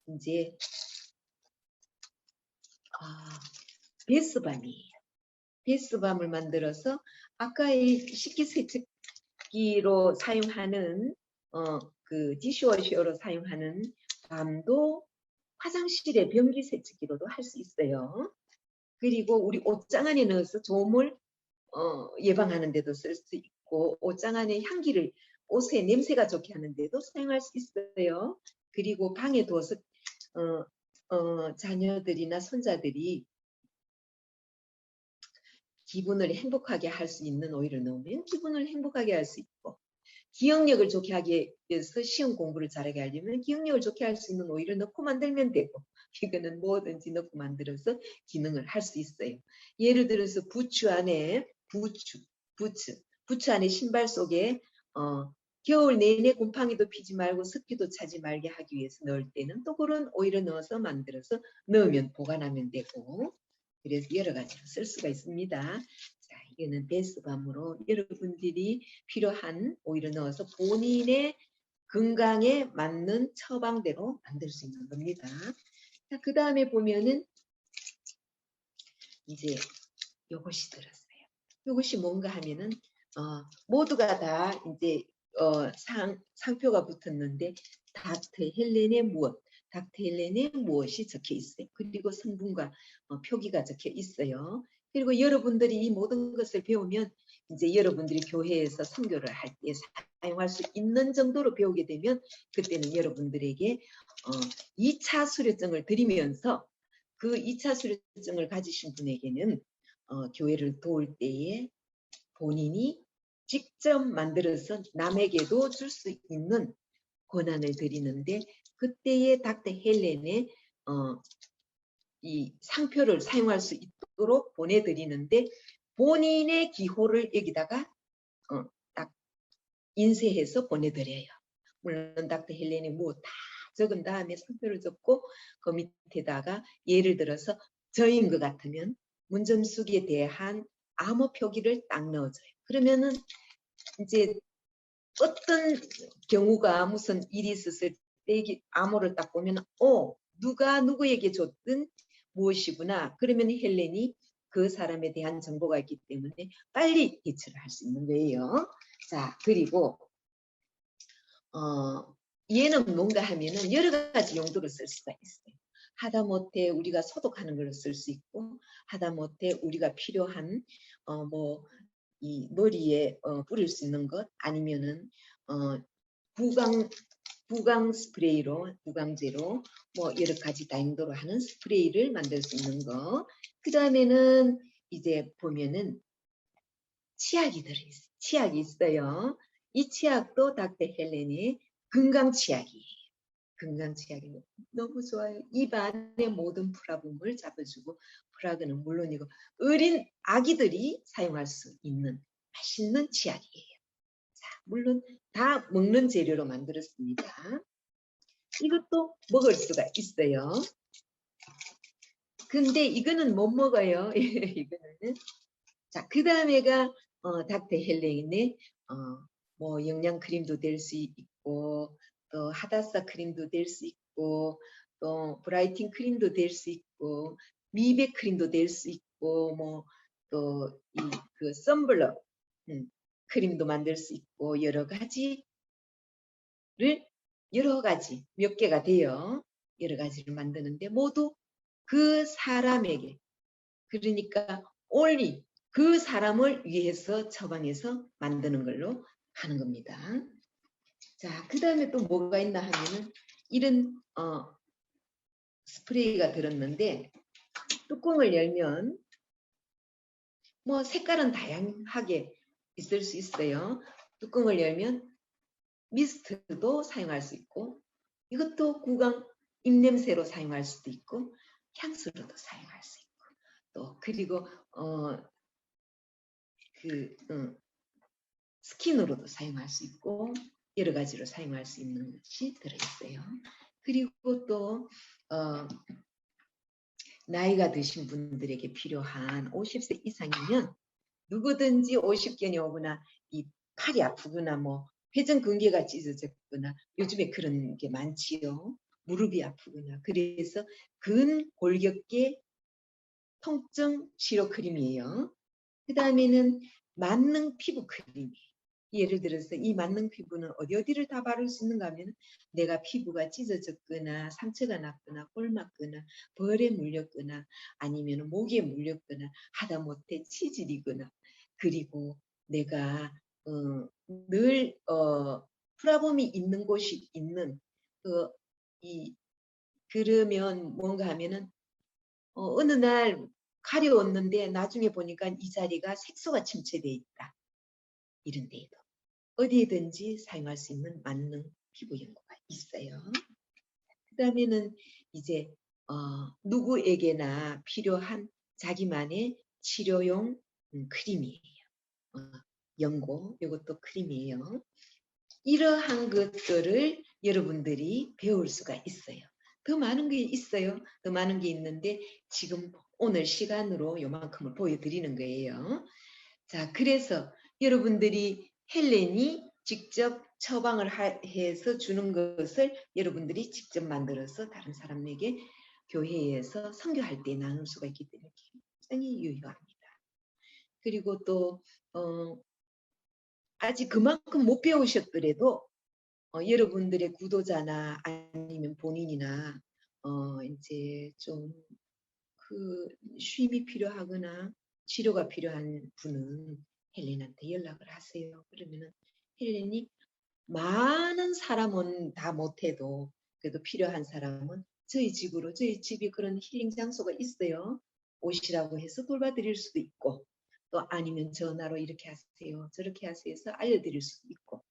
이제 베스밤이에요. 베스밤을 만들어서 아까의 식기세척기로 사용하는 디시워셔로 사용하는 밤도 화장실에 변기 세척기로도 할 수 있어요. 그리고 우리 옷장 안에 넣어서 조물 예방하는 데도 쓸 수 있고 옷장 안에 향기를 옷에 냄새가 좋게 하는 데도 사용할 수 있어요. 그리고 방에 둬서 자녀들이나 손자들이 기분을 행복하게 할 수 있는 오일을 넣으면 기분을 행복하게 할 수 있고 기억력을 좋게 하기 위해서 시험 공부를 잘하게 하려면 기억력을 좋게 할 수 있는 오일을 넣고 만들면 되고 이거는 뭐든지 넣고 만들어서 기능을 할 수 있어요. 예를 들어서 부츠 안에 신발 속에 겨울 내내 곰팡이도 피지 말고 습기도 차지 말게 하기 위해서 넣을 때는 또 그런 오일을 넣어서 만들어서 넣으면 보관하면 되고, 그래서 여러 가지로 쓸 수가 있습니다. 자, 이거는 베스밤으로 여러분들이 필요한 오일을 넣어서 본인의 건강에 맞는 처방대로 만들 수 있는 겁니다. 자, 그 다음에 보면은 이제 요것이 들었어요. 요것이 뭔가 하면은 모두가 다 이제 상표가 붙었는데 닥터 헬렌의 무엇, 닥터 헬렌의 무엇이 적혀 있어요. 그리고 성분과 표기가 적혀 있어요. 그리고 여러분들이 이 모든 것을 배우면 이제 여러분들이 교회에서 선교를 할 때 사용할 수 있는 정도로 배우게 되면 그때는 여러분들에게 2차 수료증을 드리면서 그 2차 수료증을 가지신 분에게는 교회를 도울 때에 본인이 직접 만들어서 남에게도 줄 수 있는 권한을 드리는데, 그때의 닥터 헬렌의 이 상표를 사용할 수 있도록 보내드리는데, 본인의 기호를 여기다가 딱 인쇄해서 보내드려요. 물론 닥터 헬렌이 뭐 다 적은 다음에 상표를 적고 그 밑에다가 예를 들어서 저인 것 같으면 문점숙에 대한 암호 표기를 딱 넣어줘요. 그러면은 이제 어떤 경우가 무슨 일이 있었을 때 암호를 딱 보면 누가 누구에게 줬든 무엇이구나. 그러면 헬렌이 그 사람에 대한 정보가 있기 때문에 빨리 대처를 할 수 있는 거예요. 자, 그리고 얘는 뭔가 하면은 여러 가지 용도로 쓸 수가 있어요. 하다못해 우리가 소독하는 걸로 쓸 수 있고, 하다못해 우리가 필요한 이 머리에 뿌릴 수 있는 것, 아니면은 부강 스프레이로, 부강제로 뭐 여러 가지 다용도로 하는 스프레이를 만들 수 있는 거. 그 다음에는 이제 보면은 치약이 들어있어요. 치약이 있어요. 이 치약도 닥터 헬렌의 건강 치약이에요. 건강 치약이 너무 좋아요. 입 안에 모든 프라붐을 잡아주고, 프라그는 물론이고 어린 아기들이 사용할 수 있는 맛있는 치약이에요. 자, 물론 다 먹는 재료로 만들었습니다. 이것도 먹을 수가 있어요. 근데 이거는 못 먹어요. 이거는. 자, 그 다음에가 닥터 헬렌의 뭐 영양 크림도 될 수 있고, 또 하다사 크림도 될 수 있고, 또 브라이팅 크림도 될 수 있고, 미백 크림도 될 수 있고, 뭐 또 이 그 선블럭 크림도 만들 수 있고, 여러 가지 몇 개가 돼요. 여러 가지를 만드는데 모두 그 사람에게, 그러니까 only 그 사람을 위해서 처방해서 만드는 걸로 하는 겁니다. 자, 그 다음에 또 뭐가 있나 하면은 이런 스프레이가 들었는데, 뚜껑을 열면 뭐 색깔은 다양하게 있을 수 있어요. 뚜껑을 열면 미스트도 사용할 수 있고, 이것도 구강 입냄새로 사용할 수도 있고, 향수로도 사용할 수 있고, 또 그리고 스킨으로도 사용할 수 있고, 여러 가지로 사용할 수 있는 것이 들어있어요. 그리고 또 나이가 드신 분들에게 필요한 50세 이상이면 누구든지 50견이 오거나 이 팔이 아프거나 뭐 회전근개가 찢어졌거나, 요즘에 그런 게 많지요. 무릎이 아프거나. 그래서 근골격계 통증 치료 크림이에요. 그 다음에는 만능 피부 크림이에요. 예를 들어서 이 만능 피부는 어디를 다 바를 수 있는가 하면, 내가 피부가 찢어졌거나 상처가 났거나 꼴맞거나 벌에 물렸거나 아니면 목에 물렸거나 하다못해 치질이거나, 그리고 내가 늘 프라봄이 있는 곳이 있는 그러면 뭔가 하면은 어느 날 가려웠는데 나중에 보니까 이 자리가 색소가 침체되어 있다. 이런 데에도 어디에든지 사용할 수 있는 만능 피부 연고가 있어요. 그 다음에는 이제 누구에게나 필요한 자기만의 치료용 크림이에요. 연고, 이것도 크림이에요. 이러한 것들을 여러분들이 배울 수가 있어요. 더 많은 게 있어요. 더 많은 게 있는데 지금 오늘 시간으로 요만큼을 보여드리는 거예요. 자, 그래서 여러분들이 헬렌이 직접 처방을 해서 주는 것을 여러분들이 직접 만들어서 다른 사람에게 교회에서 선교할 때 나눌 수가 있기 때문에 굉장히 유효합니다. 그리고 또 아직 그만큼 못 배우셨더라도 여러분들의 구도자나 아니면 본인이나 이제 좀 그 쉼이 필요하거나 치료가 필요한 분은 헬렌한테 연락을 하세요. 그러면은 헬렌이 많은 사람은 다 못해도 그래도 필요한 사람은 저희 집으로, 저희 집이 그런 힐링 장소가 있어요. 오시라고 해서 돌봐드릴 수도 있고, 또 아니면 전화로 이렇게 하세요, 저렇게 하세요 해서 알려드릴 수도 있고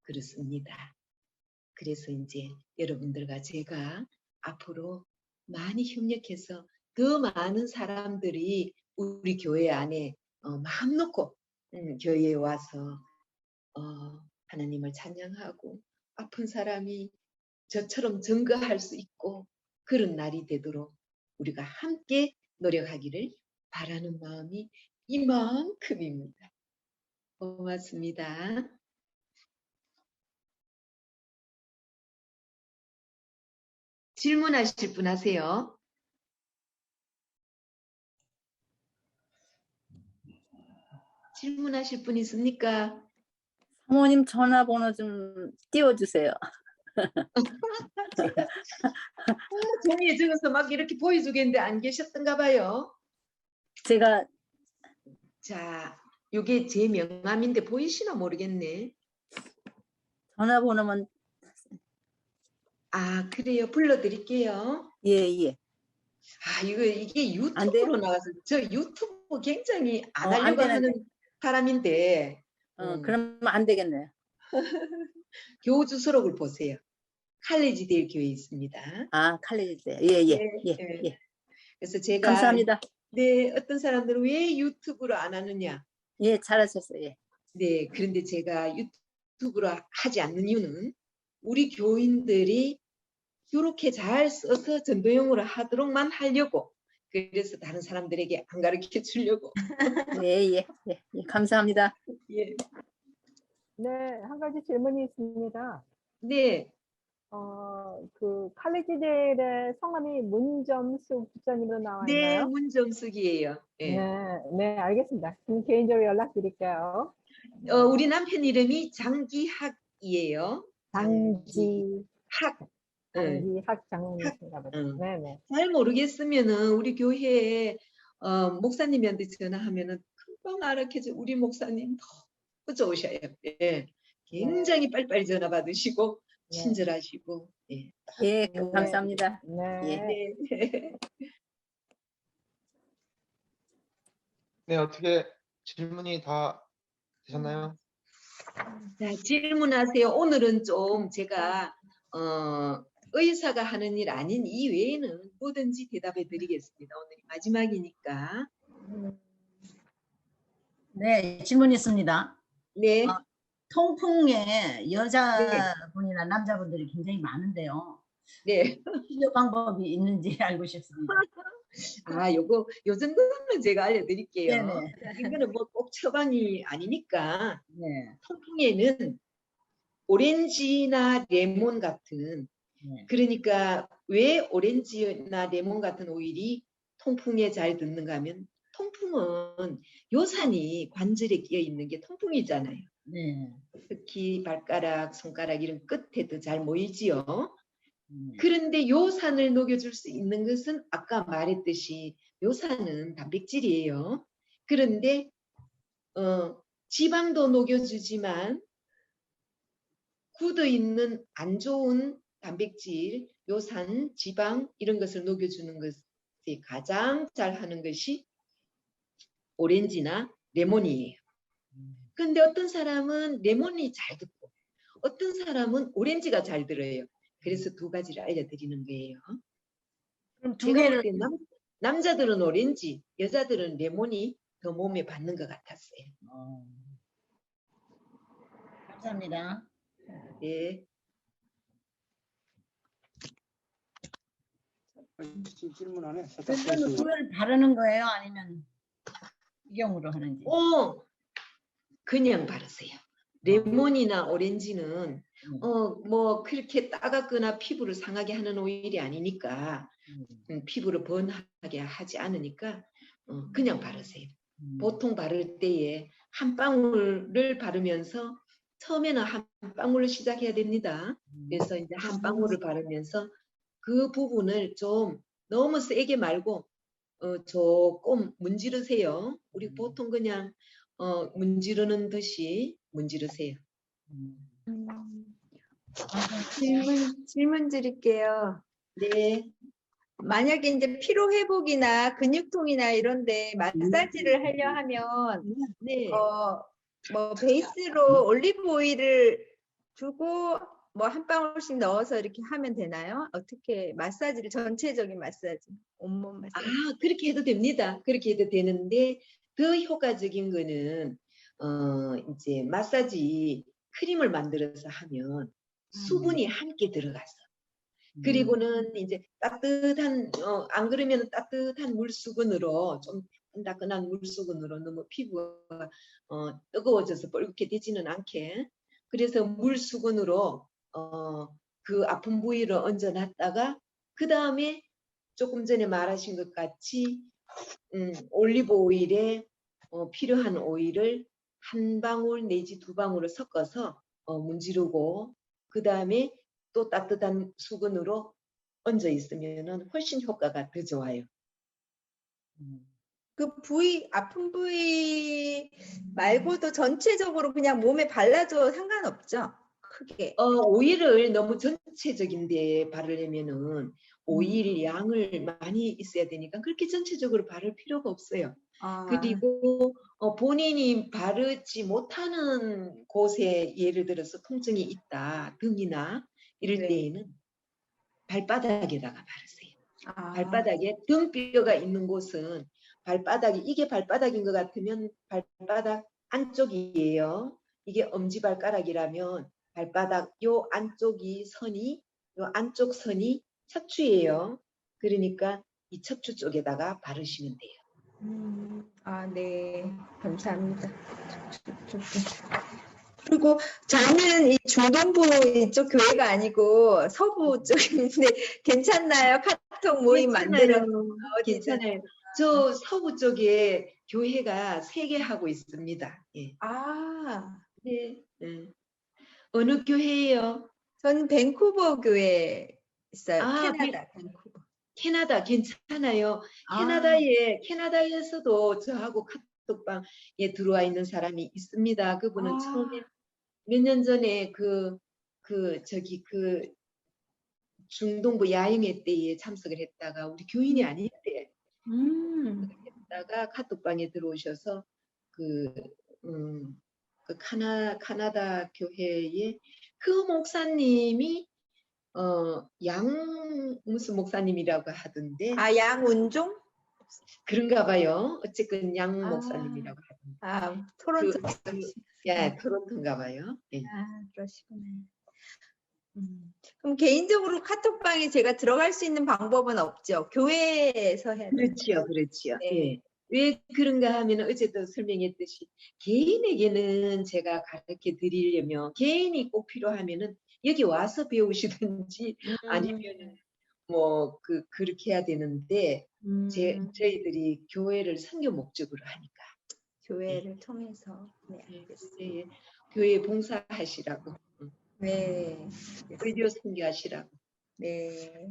그렇습니다. 그래서 이제 여러분들과 제가 앞으로 많이 협력해서 더 많은 사람들이 우리 교회 안에 마음 놓고 교회에 와서 하나님을 찬양하고 아픈 사람이 저처럼 증거할 수 있고 그런 날이 되도록 우리가 함께 노력하기를 바라는 마음이 이만큼입니다. 고맙습니다. 질문하실 분 하세요? 질문하실 분 있습니까? 사모님 전화번호 좀 띄워주세요. 제가 종이에 적어서 막 이렇게 보여주겠는데 안 계셨던가 봐요. 제가 자, 요게 제 명함인데 보이시나 모르겠네. 전화번호만 아, 그래요. 불러드릴게요. 예. 아, 이게 안 돼요? 유튜브로 나가서 저 유튜브 굉장히 안 안 하려고 되는데. 하는 사람인데 그러면 안 되겠네요. 교우 주소록을 보세요. 칼리지데일 교회 있습니다. 아, 칼리지. 예. 그래서 제가 감사합니다. 네, 어떤 사람들은 왜 유튜브로 안 하느냐. 예, 잘하셨어요. 예. 네, 그런데 제가 유튜브로 하지 않는 이유는 우리 교인들이 이렇게 잘 써서 전도용으로 하도록만 하려고, 그래서 다른 사람들에게 안 가르쳐 주려고. 예. 감사합니다. 예. 네, 한 가지 질문이 있습니다. 네, 그 칼리지델의 성함이 문점숙 집사님으로 나와 네, 있나요? 문정숙이에요. 예. 네, 알겠습니다. 그럼 개인적으로 연락드릴게요. 우리 남편 이름이 장기학이에요. 장지학 학. 장님이신가 보죠. 응. 네네. 잘 모르겠으면은 우리 교회에 목사님한테 전화하면은 금방 알아켜줘. 우리 목사님 너무 좋으셔요. 예. 굉장히 빨리빨리 전화 받으시고 친절하시고. 예. 예, 감사합니다. 네. 네. 네, 어떻게 질문이 다 되셨나요? 자, 질문하세요. 오늘은 좀 제가 의사가 하는 일 아닌 이외에는 뭐든지 대답해 드리겠습니다. 오늘이 마지막이니까. 네, 질문 있습니다. 네. 통풍에 여자분이나 남자분들이 굉장히 많은데요. 네. 치료 방법이 있는지 알고 싶습니다. 아, 요 정도는 제가 알려드릴게요. 네네. 이거는 뭐 꼭 처방이 아니니까. 네. 통풍에는 오렌지나 레몬 같은, 네. 그러니까 왜 오렌지나 레몬 같은 오일이 통풍에 잘 듣는가 하면, 통풍은 요산이 관절에 끼어 있는 게 통풍이잖아요. 네. 특히 발가락, 손가락 이런 끝에도 잘 모이지요. 그런데 요산을 녹여줄 수 있는 것은 아까 말했듯이 요산은 단백질이에요. 그런데 지방도 녹여주지만 굳어 있는 안 좋은 단백질, 요산, 지방 이런 것을 녹여주는 것이 가장 잘하는 것이 오렌지나 레몬이에요. 근데 어떤 사람은 레몬이 잘 듣고 어떤 사람은 오렌지가 잘 들어요. 그래서 두 가지를 알려드리는 거예요. 그럼 두 제가 볼 개를 때 남자들은 오렌지, 여자들은 레몬이 더 몸에 받는 것 같았어요. 감사합니다. 예. 질문 안 해. 그러면 그걸 바르는 거예요? 아니면 식용으로 하는지? 그냥 바르세요. 레몬이나 오렌지는 뭐 그렇게 따갑거나 피부를 상하게 하는 오일이 아니니까 피부를 번하게 하지 않으니까 그냥 바르세요. 보통 바를 때에 한 방울을 바르면서 처음에는 한 방울로 시작해야 됩니다. 그래서 이제 한 방울을 바르면서 그 부분을 좀 너무 세게 말고 조금 문지르세요. 우리 보통 그냥 문지르는 듯이 문지르세요. 질문 드릴게요. 네. 만약에 이제 피로 회복이나 근육통이나 이런데 마사지를 하려 하면 네. 뭐 베이스로 올리브 오일을 주고 뭐 한 방울씩 넣어서 이렇게 하면 되나요? 어떻게 마사지를 전체적인 마사지, 온몸 마사지. 그렇게 해도 됩니다. 그렇게 해도 되는데 더 효과적인 거는 이제 마사지 크림을 만들어서 하면 수분이 함께 들어가서 그리고는 이제 따뜻한 안 그러면 따뜻한 물수건으로 좀 따끈한 물수건으로 너무 피부가 뜨거워져서 뻘겋게 되지는 않게 그래서 물수건으로 그 아픈 부위를 얹어놨다가 그 다음에 조금 전에 말하신 것 같이 올리브 오일에 필요한 오일을 한 방울 내지 두 방울을 섞어서 문지르고 그 다음에 또 따뜻한 수건으로 얹어 있으면은 훨씬 효과가 더 좋아요. 그 부위, 아픈 부위 말고도 전체적으로 그냥 몸에 발라도 상관없죠? 크게. 오일을 너무 전체적인데 바르려면은 오일 양을 많이 있어야 되니까 그렇게 전체적으로 바를 필요가 없어요. 그리고 본인이 바르지 못하는 곳에 예를 들어서 통증이 있다, 등이나 이럴 때에는 발바닥에다가 바르세요. 발바닥에 등뼈가 있는 곳은 발바닥이 이게 발바닥인 것 같으면 발바닥 안쪽이에요. 이게 엄지발가락이라면 발바닥 요 안쪽이 선이 요 안쪽 선이 척추예요. 그러니까 이 척추 쪽에다가 바르시면 돼요. 네. 감사합니다. 그리고 저는 이 중동부 이쪽 교회가 아니고 서부 쪽인데 괜찮나요? 카톡 모임 만들어서 괜찮아요. 저 서부 쪽에 교회가 3개 하고 있습니다. 예. 네. 어느 교회예요? 저는 밴쿠버 교회 있어요. 캐나다 밴쿠버. 캐나다 괜찮아요. 캐나다에서도 저하고 카톡방에 들어와 있는 사람이 있습니다. 그분은 처음에 몇 년 전에 그 중동부 야영회 때에 참석을 했다가 우리 교인이 아닌데 했다가 카톡방에 들어오셔서 그 카나다 교회의 그 목사님이 양 무슨 목사님이라고 하던데 양운종? 그런가 봐요. 어쨌든 양 목사님이라고 하던데 토론토. 토론토인가 봐요. 네. 그러시구나. 그럼 개인적으로 카톡방에 제가 들어갈 수 있는 방법은 없죠? 교회에서 해야 되는 거죠? 그렇지요. 네. 예. 왜 그런가 하면 어제도 설명했듯이 개인에게는 제가 가르쳐 드리려면 개인이 꼭 필요하면은 여기 와서 배우시든지 아니면 뭐 그렇게 해야 되는데 저희들이 교회를 선교 목적으로 하니까 교회를 통해서 알겠습니다. 교회 봉사하시라고 네. 의료 선교하시라고. 네.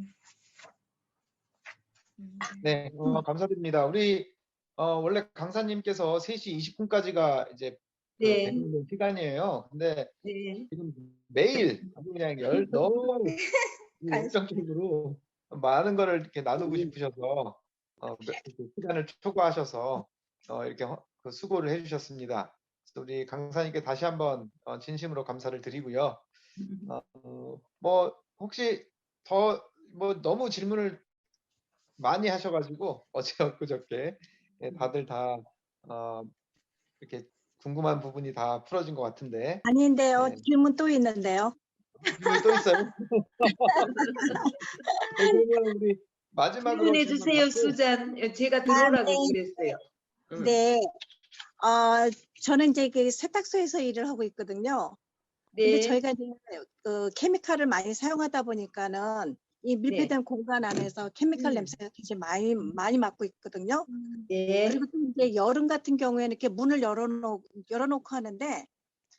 네, 감사드립니다. 우리 원래 강사님께서 3시 20분까지가 이제 되는 시간이에요. 근데 지금 매일 아주 그냥 너무 열정적으로 많은 거를 이렇게 나누고 싶으셔서 시간을 초과하셔서 이렇게 수고를 해주셨습니다. 그래서 우리 강사님께 다시 한번 진심으로 감사를 드리고요. 뭐 혹시 더 뭐 너무 질문을 많이 하셔가지고 어제 엊그저께 다들 다 이렇게 궁금한 부분이 다 풀어진 것 같은데. 아닌데요. 네. 질문 또 있는데요. 질문이 또 있어요? 그러면 우리 마지막으로 질문해 질문 주세요, 받고, 수잔. 제가 들어오라고 네. 그랬어요. 응. 네. 저는 이제 그 세탁소에서 일을 하고 있거든요. 근데 네, 저희가 이제 그 케미칼을 많이 사용하다 보니까는 이 밀폐된 공간 안에서 케미칼 음. 냄새가 굉장히 많이 맡고 있거든요. 네, 그리고 또 이제 여름 같은 경우에는 이렇게 문을 열어놓고 하는데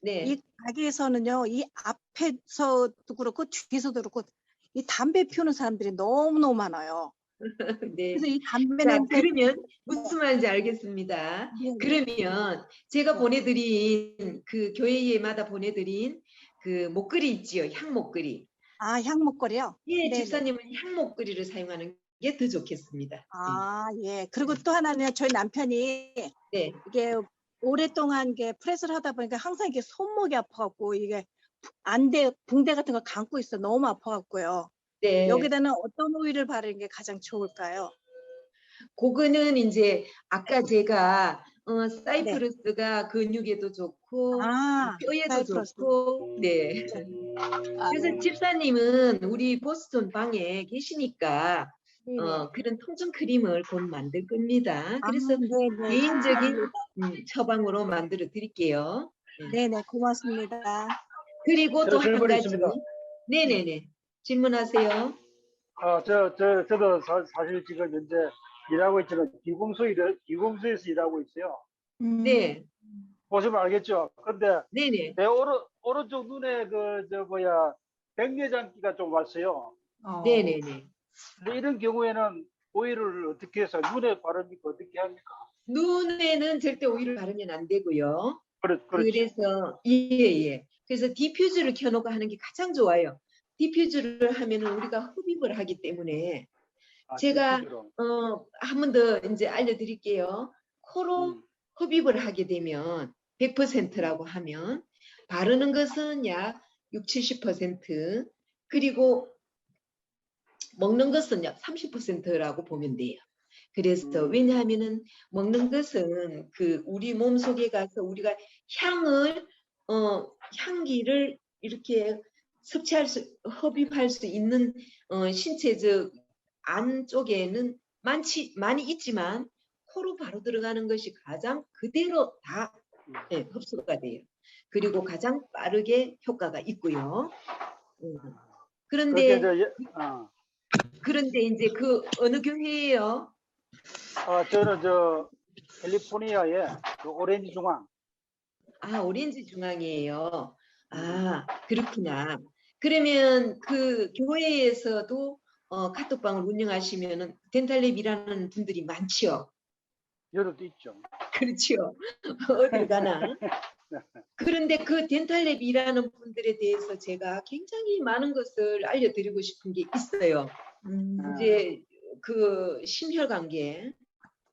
네. 이 가게에서는요, 이 앞에서도 그렇고 뒤에서도 그렇고 이 담배 피우는 사람들이 너무너무 많아요. 네. 그래서 이 담배 자, 냄새 그러면 무슨 말인지 알겠습니다. 네. 그러면 제가 네. 보내드린 그 교회마다 보내드린 그 목걸이 있지요, 향 목걸이. 향 목걸이요? 예, 네네. 집사님은 향 목걸이를 사용하는 게 더 좋겠습니다. 예. 그리고 또 하나는 저희 남편이 네, 이게 오랫동안 이게 프레스를 하다 보니까 항상 이게 손목이 아파갖고 이게 안대, 붕대 같은 거 감고 있어. 너무 아파갖고요. 네. 여기다는 어떤 오일을 바르는 게 가장 좋을까요? 그거는 이제 아까 제가 사이프러스가 근육에도 좋고 뼈에도 사이프러스. 좋고, 네. 그래서 집사님은 우리 보스턴 방에 계시니까 네네. 그런 통증 크림을 곧 만들 겁니다. 그래서 네네. 개인적인 처방으로 만들어 드릴게요. 네네, 고맙습니다. 그리고 저 또 한 질문이 가지. 있습니다. 네네네. 질문하세요. 저도 사실 지금 현재 일하고 있지만 기공소에서 일하고 있어요. 네. 보시면 알겠죠. 근데 네네. 내 오른쪽 눈에 백내장기가 좀 왔어요. 네네네. 근데 이런 경우에는 오일을 어떻게 해서 눈에 바릅니까? 어떻게 합니까? 눈에는 절대 오일을 바르면 안 되고요. 그렇죠. 그래서 예. 그래서 디퓨즈를 켜놓고 하는 게 가장 좋아요. 디퓨즈를 하면은 우리가 흡입을 하기 때문에 제가 디퓨저로. 한 번 더 이제 알려드릴게요. 코로 흡입을 하게 되면 100%라고 하면 바르는 것은 약 60-70% 그리고 먹는 것은 약 30%라고 보면 돼요. 그래서 왜냐하면은 먹는 것은 그 우리 몸 속에 가서 우리가 향기를 이렇게 흡입할 수 있는 신체적 안쪽에는 많이 있지만 코로 바로 들어가는 것이 가장 그대로 다 흡수가 돼요. 그리고 가장 빠르게 효과가 있고요. 그런데 이제 그 어느 교회예요? 저는 캘리포니아의 그 오렌지 중앙. 오렌지 중앙이에요. 그렇구나. 그러면 그 교회에서도 카톡방을 운영하시면은 덴탈랩 일하는 분들이 많지요. 여기도 있죠. 그렇죠. 어딜 가나. 그런데 그 덴탈랩 일하는 분들에 대해서 제가 굉장히 많은 것을 알려드리고 싶은 게 있어요. 이제 그 심혈관계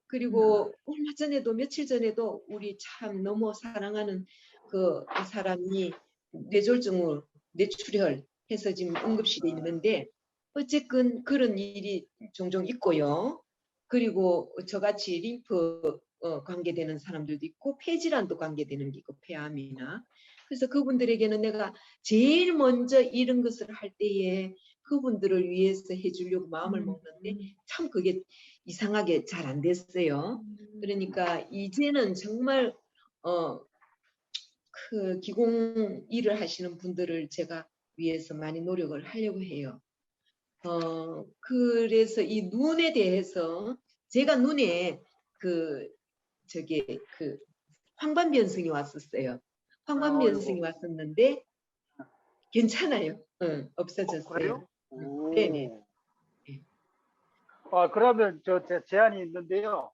그리고 얼마 전에도 며칠 전에도 우리 참 너무 사랑하는 그 사람이 뇌졸중으로 뇌출혈 해서 지금 응급실에 있는데 어쨌든 그런 일이 종종 있고요. 그리고 저같이 림프 관계되는 사람들도 있고 폐질환도 관계되는 게 있고 폐암이나 그래서 그분들에게는 내가 제일 먼저 이런 것을 할 때에 그분들을 위해서 해주려고 마음을 먹는데 참 그게 이상하게 잘 안 됐어요. 그러니까 이제는 정말 그 기공 일을 하시는 분들을 제가 위해서 많이 노력을 하려고 해요. 그래서 이 눈에 대해서 제가 눈에 그 황반변성이 왔었어요. 황반변성이 왔었는데 괜찮아요. 없어졌어요. 네네. 그러면 제안이 있는데요.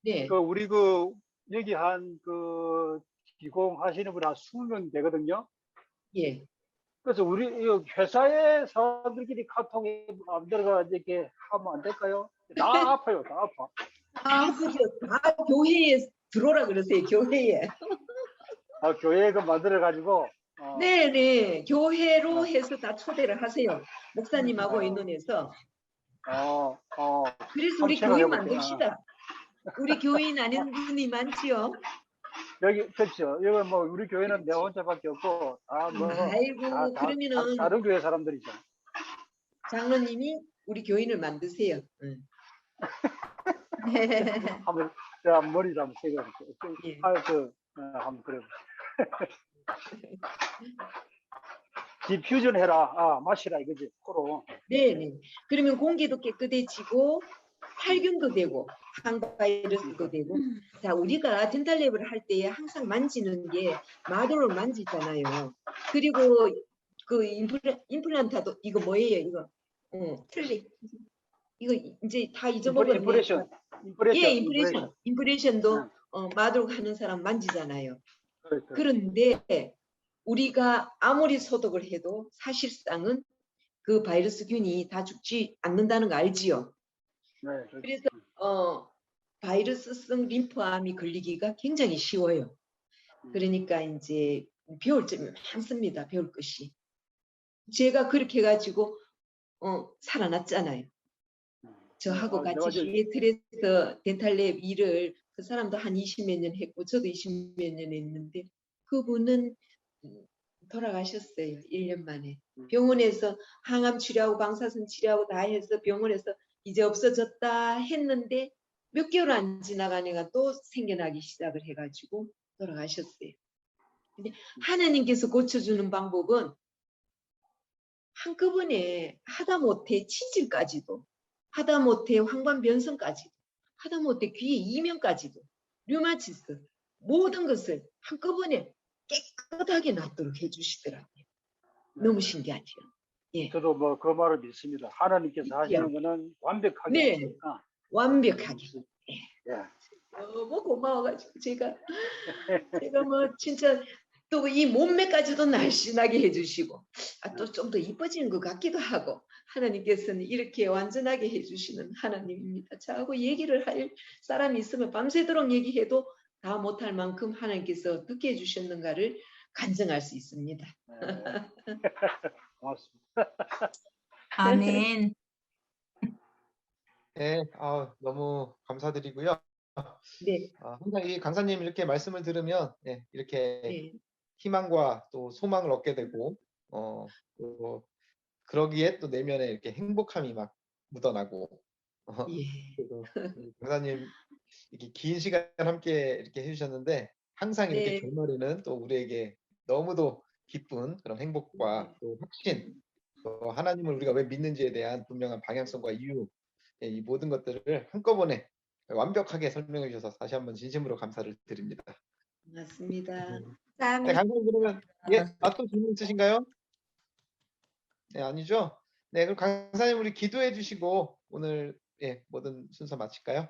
네. 우리 여기 기공 하시는 분 한 20명 되거든요. 예. 그래서 우리 회사의 사람들끼리 카톡에 마음대로 이렇게 하면 안 될까요? 다 아파요, 다 아파. 그죠. 다 교회에 들어오라 그러세요, 교회에. 교회 만들어가지고. 네네. 교회로 해서 다 초대를 하세요. 목사님하고 의논해서. 그래서 우리 교회 만듭시다. 우리 교인 아닌 분이 많지요? 여기 그렇죠. 이거 뭐 우리 교회는 내 혼자밖에 없고 아이고, 그러면은 다른 교회 사람들이죠. 장로님이 우리 교인을 만드세요. 응. 한번 제가 머리를 한번 세워볼게요. 예. 한번 그래. 디퓨전 해라. 마시라 이거지. 코로. 네네. 그러면 공기도 깨끗해지고 살균도 되고 항바이러스도 되고. 자, 우리가 덴탈랩을 할 때 항상 만지는 게 마도를 만지잖아요. 그리고 그 임플란트도 이거 뭐예요? 이거 틀리. 이거 이제 다 잊어먹었네. 임프레션. 예, 임프레션도 마도로 하는 사람 만지잖아요. 그렇죠. 그런데 우리가 아무리 소독을 해도 사실상은 그 바이러스균이 다 죽지 않는다는 거 알지요? 네, 그렇죠. 그래서 바이러스성 림프암이 걸리기가 굉장히 쉬워요. 그러니까 이제 배울 점이 많습니다. 배울 것이. 제가 그렇게 해가지고 살아났잖아요. 저하고 같이 시애틀에서 덴탈랩 일을 그 사람도 한 20몇 년 했고 저도 20몇 년 했는데 그분은 돌아가셨어요. 1년 만에. 병원에서 항암 치료하고 방사선 치료하고 다 해서 병원에서 이제 없어졌다 했는데 몇 개월 안 지나가니까 또 생겨나기 시작을 해가지고 돌아가셨어요. 근데 하나님께서 고쳐주는 방법은 한꺼번에 하다못해 치질까지도 하다못해 황반변성까지도 하다못해 귀의 이명까지도 류마티스 모든 것을 한꺼번에 깨끗하게 낫도록 해주시더라고요. 너무 신기하죠. 예. 저도 뭐 그 말을 믿습니다. 하나님께서 하시는 거는 완벽하게 네. 하시니까. 완벽하게. 예. 너무 고마워가지고 제가 뭐 진짜 또 이 몸매까지도 날씬하게 해주시고 또 좀 더 이뻐지는 것 같기도 하고 하나님께서는 이렇게 완전하게 해주시는 하나님입니다. 저하고 얘기를 할 사람이 있으면 밤새도록 얘기해도 다 못할 만큼 하나님께서 어떻게 해주셨는가를 간증할 수 있습니다. 네. 고맙습니다. 아멘. 네, 너무 감사드리고요. 네. 항상 이 강사님 이렇게 말씀을 들으면 이렇게 네. 희망과 또 소망을 얻게 되고 또 그러기에 또 내면에 이렇게 행복함이 막 묻어나고 예. 그리고 강사님 이렇게 긴 시간 함께 이렇게 해주셨는데 항상 이렇게 네. 결말에는 또 우리에게 너무도 기쁜 그런 행복과 또 확신, 또 하나님을 우리가 왜 믿는지에 대한 분명한 방향성과 이유, 이 모든 것들을 한꺼번에 완벽하게 설명해 주셔서 다시 한번 진심으로 감사를 드립니다. 맞습니다. 네, 강사님 그러면 또 질문 있으신가요? 네, 아니죠? 네, 그럼 강사님 우리 기도해 주시고 오늘 모든 순서 마칠까요?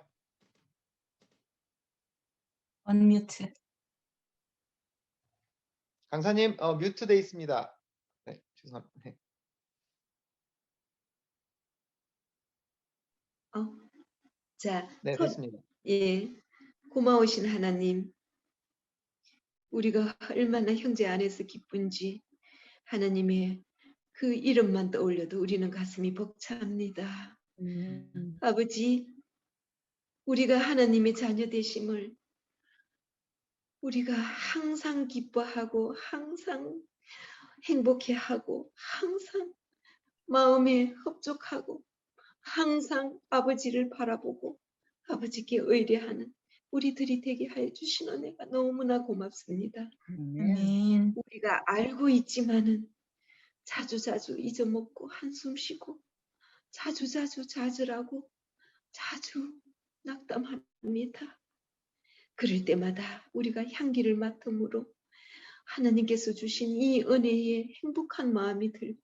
언뮤트. 강사님 뮤트돼 있습니다. 네, 죄송합니다. 네. 자, 네, 됐습니다. 예, 고마우신 하나님, 우리가 얼마나 형제 안에서 기쁜지 하나님의 그 이름만 떠올려도 우리는 가슴이 벅찹니다. 아버지, 우리가 하나님의 자녀 되심을 우리가 항상 기뻐하고 항상 행복해하고 항상 마음에 흡족하고 항상 아버지를 바라보고 아버지께 의뢰하는 우리들이 되게 하여 주신 은혜가 너무나 고맙습니다. 아멘. 우리가 알고 있지만은 자주자주 잊어먹고 한숨 쉬고 자주자주 좌절하고 자주 낙담합니다. 그럴 때마다 우리가 향기를 맡음으로 하나님께서 주신 이 은혜에 행복한 마음이 들고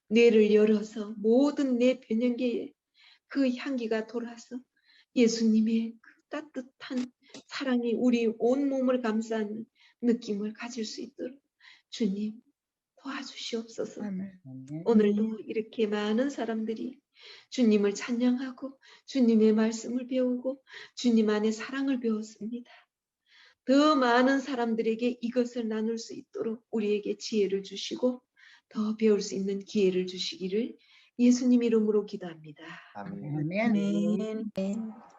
뇌를 열어서 모든 내 변형계에 그 향기가 돌아서 예수님의 그 따뜻한 사랑이 우리 온 몸을 감싸는 느낌을 가질 수 있도록 주님 도와주시옵소서. 오늘도 이렇게 많은 사람들이 주님을 찬양하고 주님의 말씀을 배우고 주님 안에 사랑을 배웠습니다. 더 많은 사람들에게 이것을 나눌 수 있도록 우리에게 지혜를 주시고 더 배울 수 있는 기회를 주시기를 예수님 이름으로 기도합니다. 아멘. 아멘.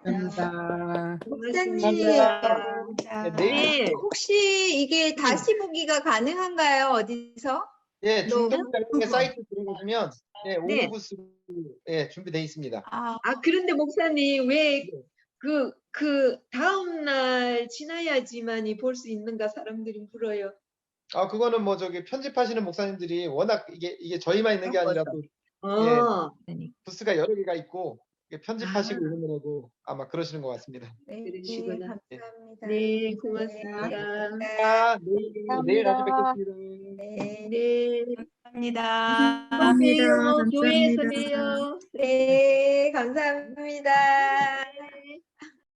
감사합니다. 목사님, 감사합니다. 네, 네, 혹시 이게 다시 보기가 가능한가요? 어디서? 예, 너- 중동경의 사이트 들어가시면 예, 네. 오후부스 예, 준비되어 있습니다. 아, 그런데 목사님 왜 그 다음 날 지나야지만이 볼 수 있는가 사람들이 물어요. 아, 그거는 뭐 저기 편집하시는 목사님들이 워낙 이게 저희만 있는 게 아니라 또 아, 부스가 여러 개가 있고 이게 편집하시고 아. 이러느라고 아마 그러시는 것 같습니다. 네, 그러시구나. 감사합니다. 네, 고맙습니다. 아, 내일 다시 뵙겠습니다. 네, 네, 감사합니다. 또 봬요. 교회에서 봬요. 네, 감사합니다.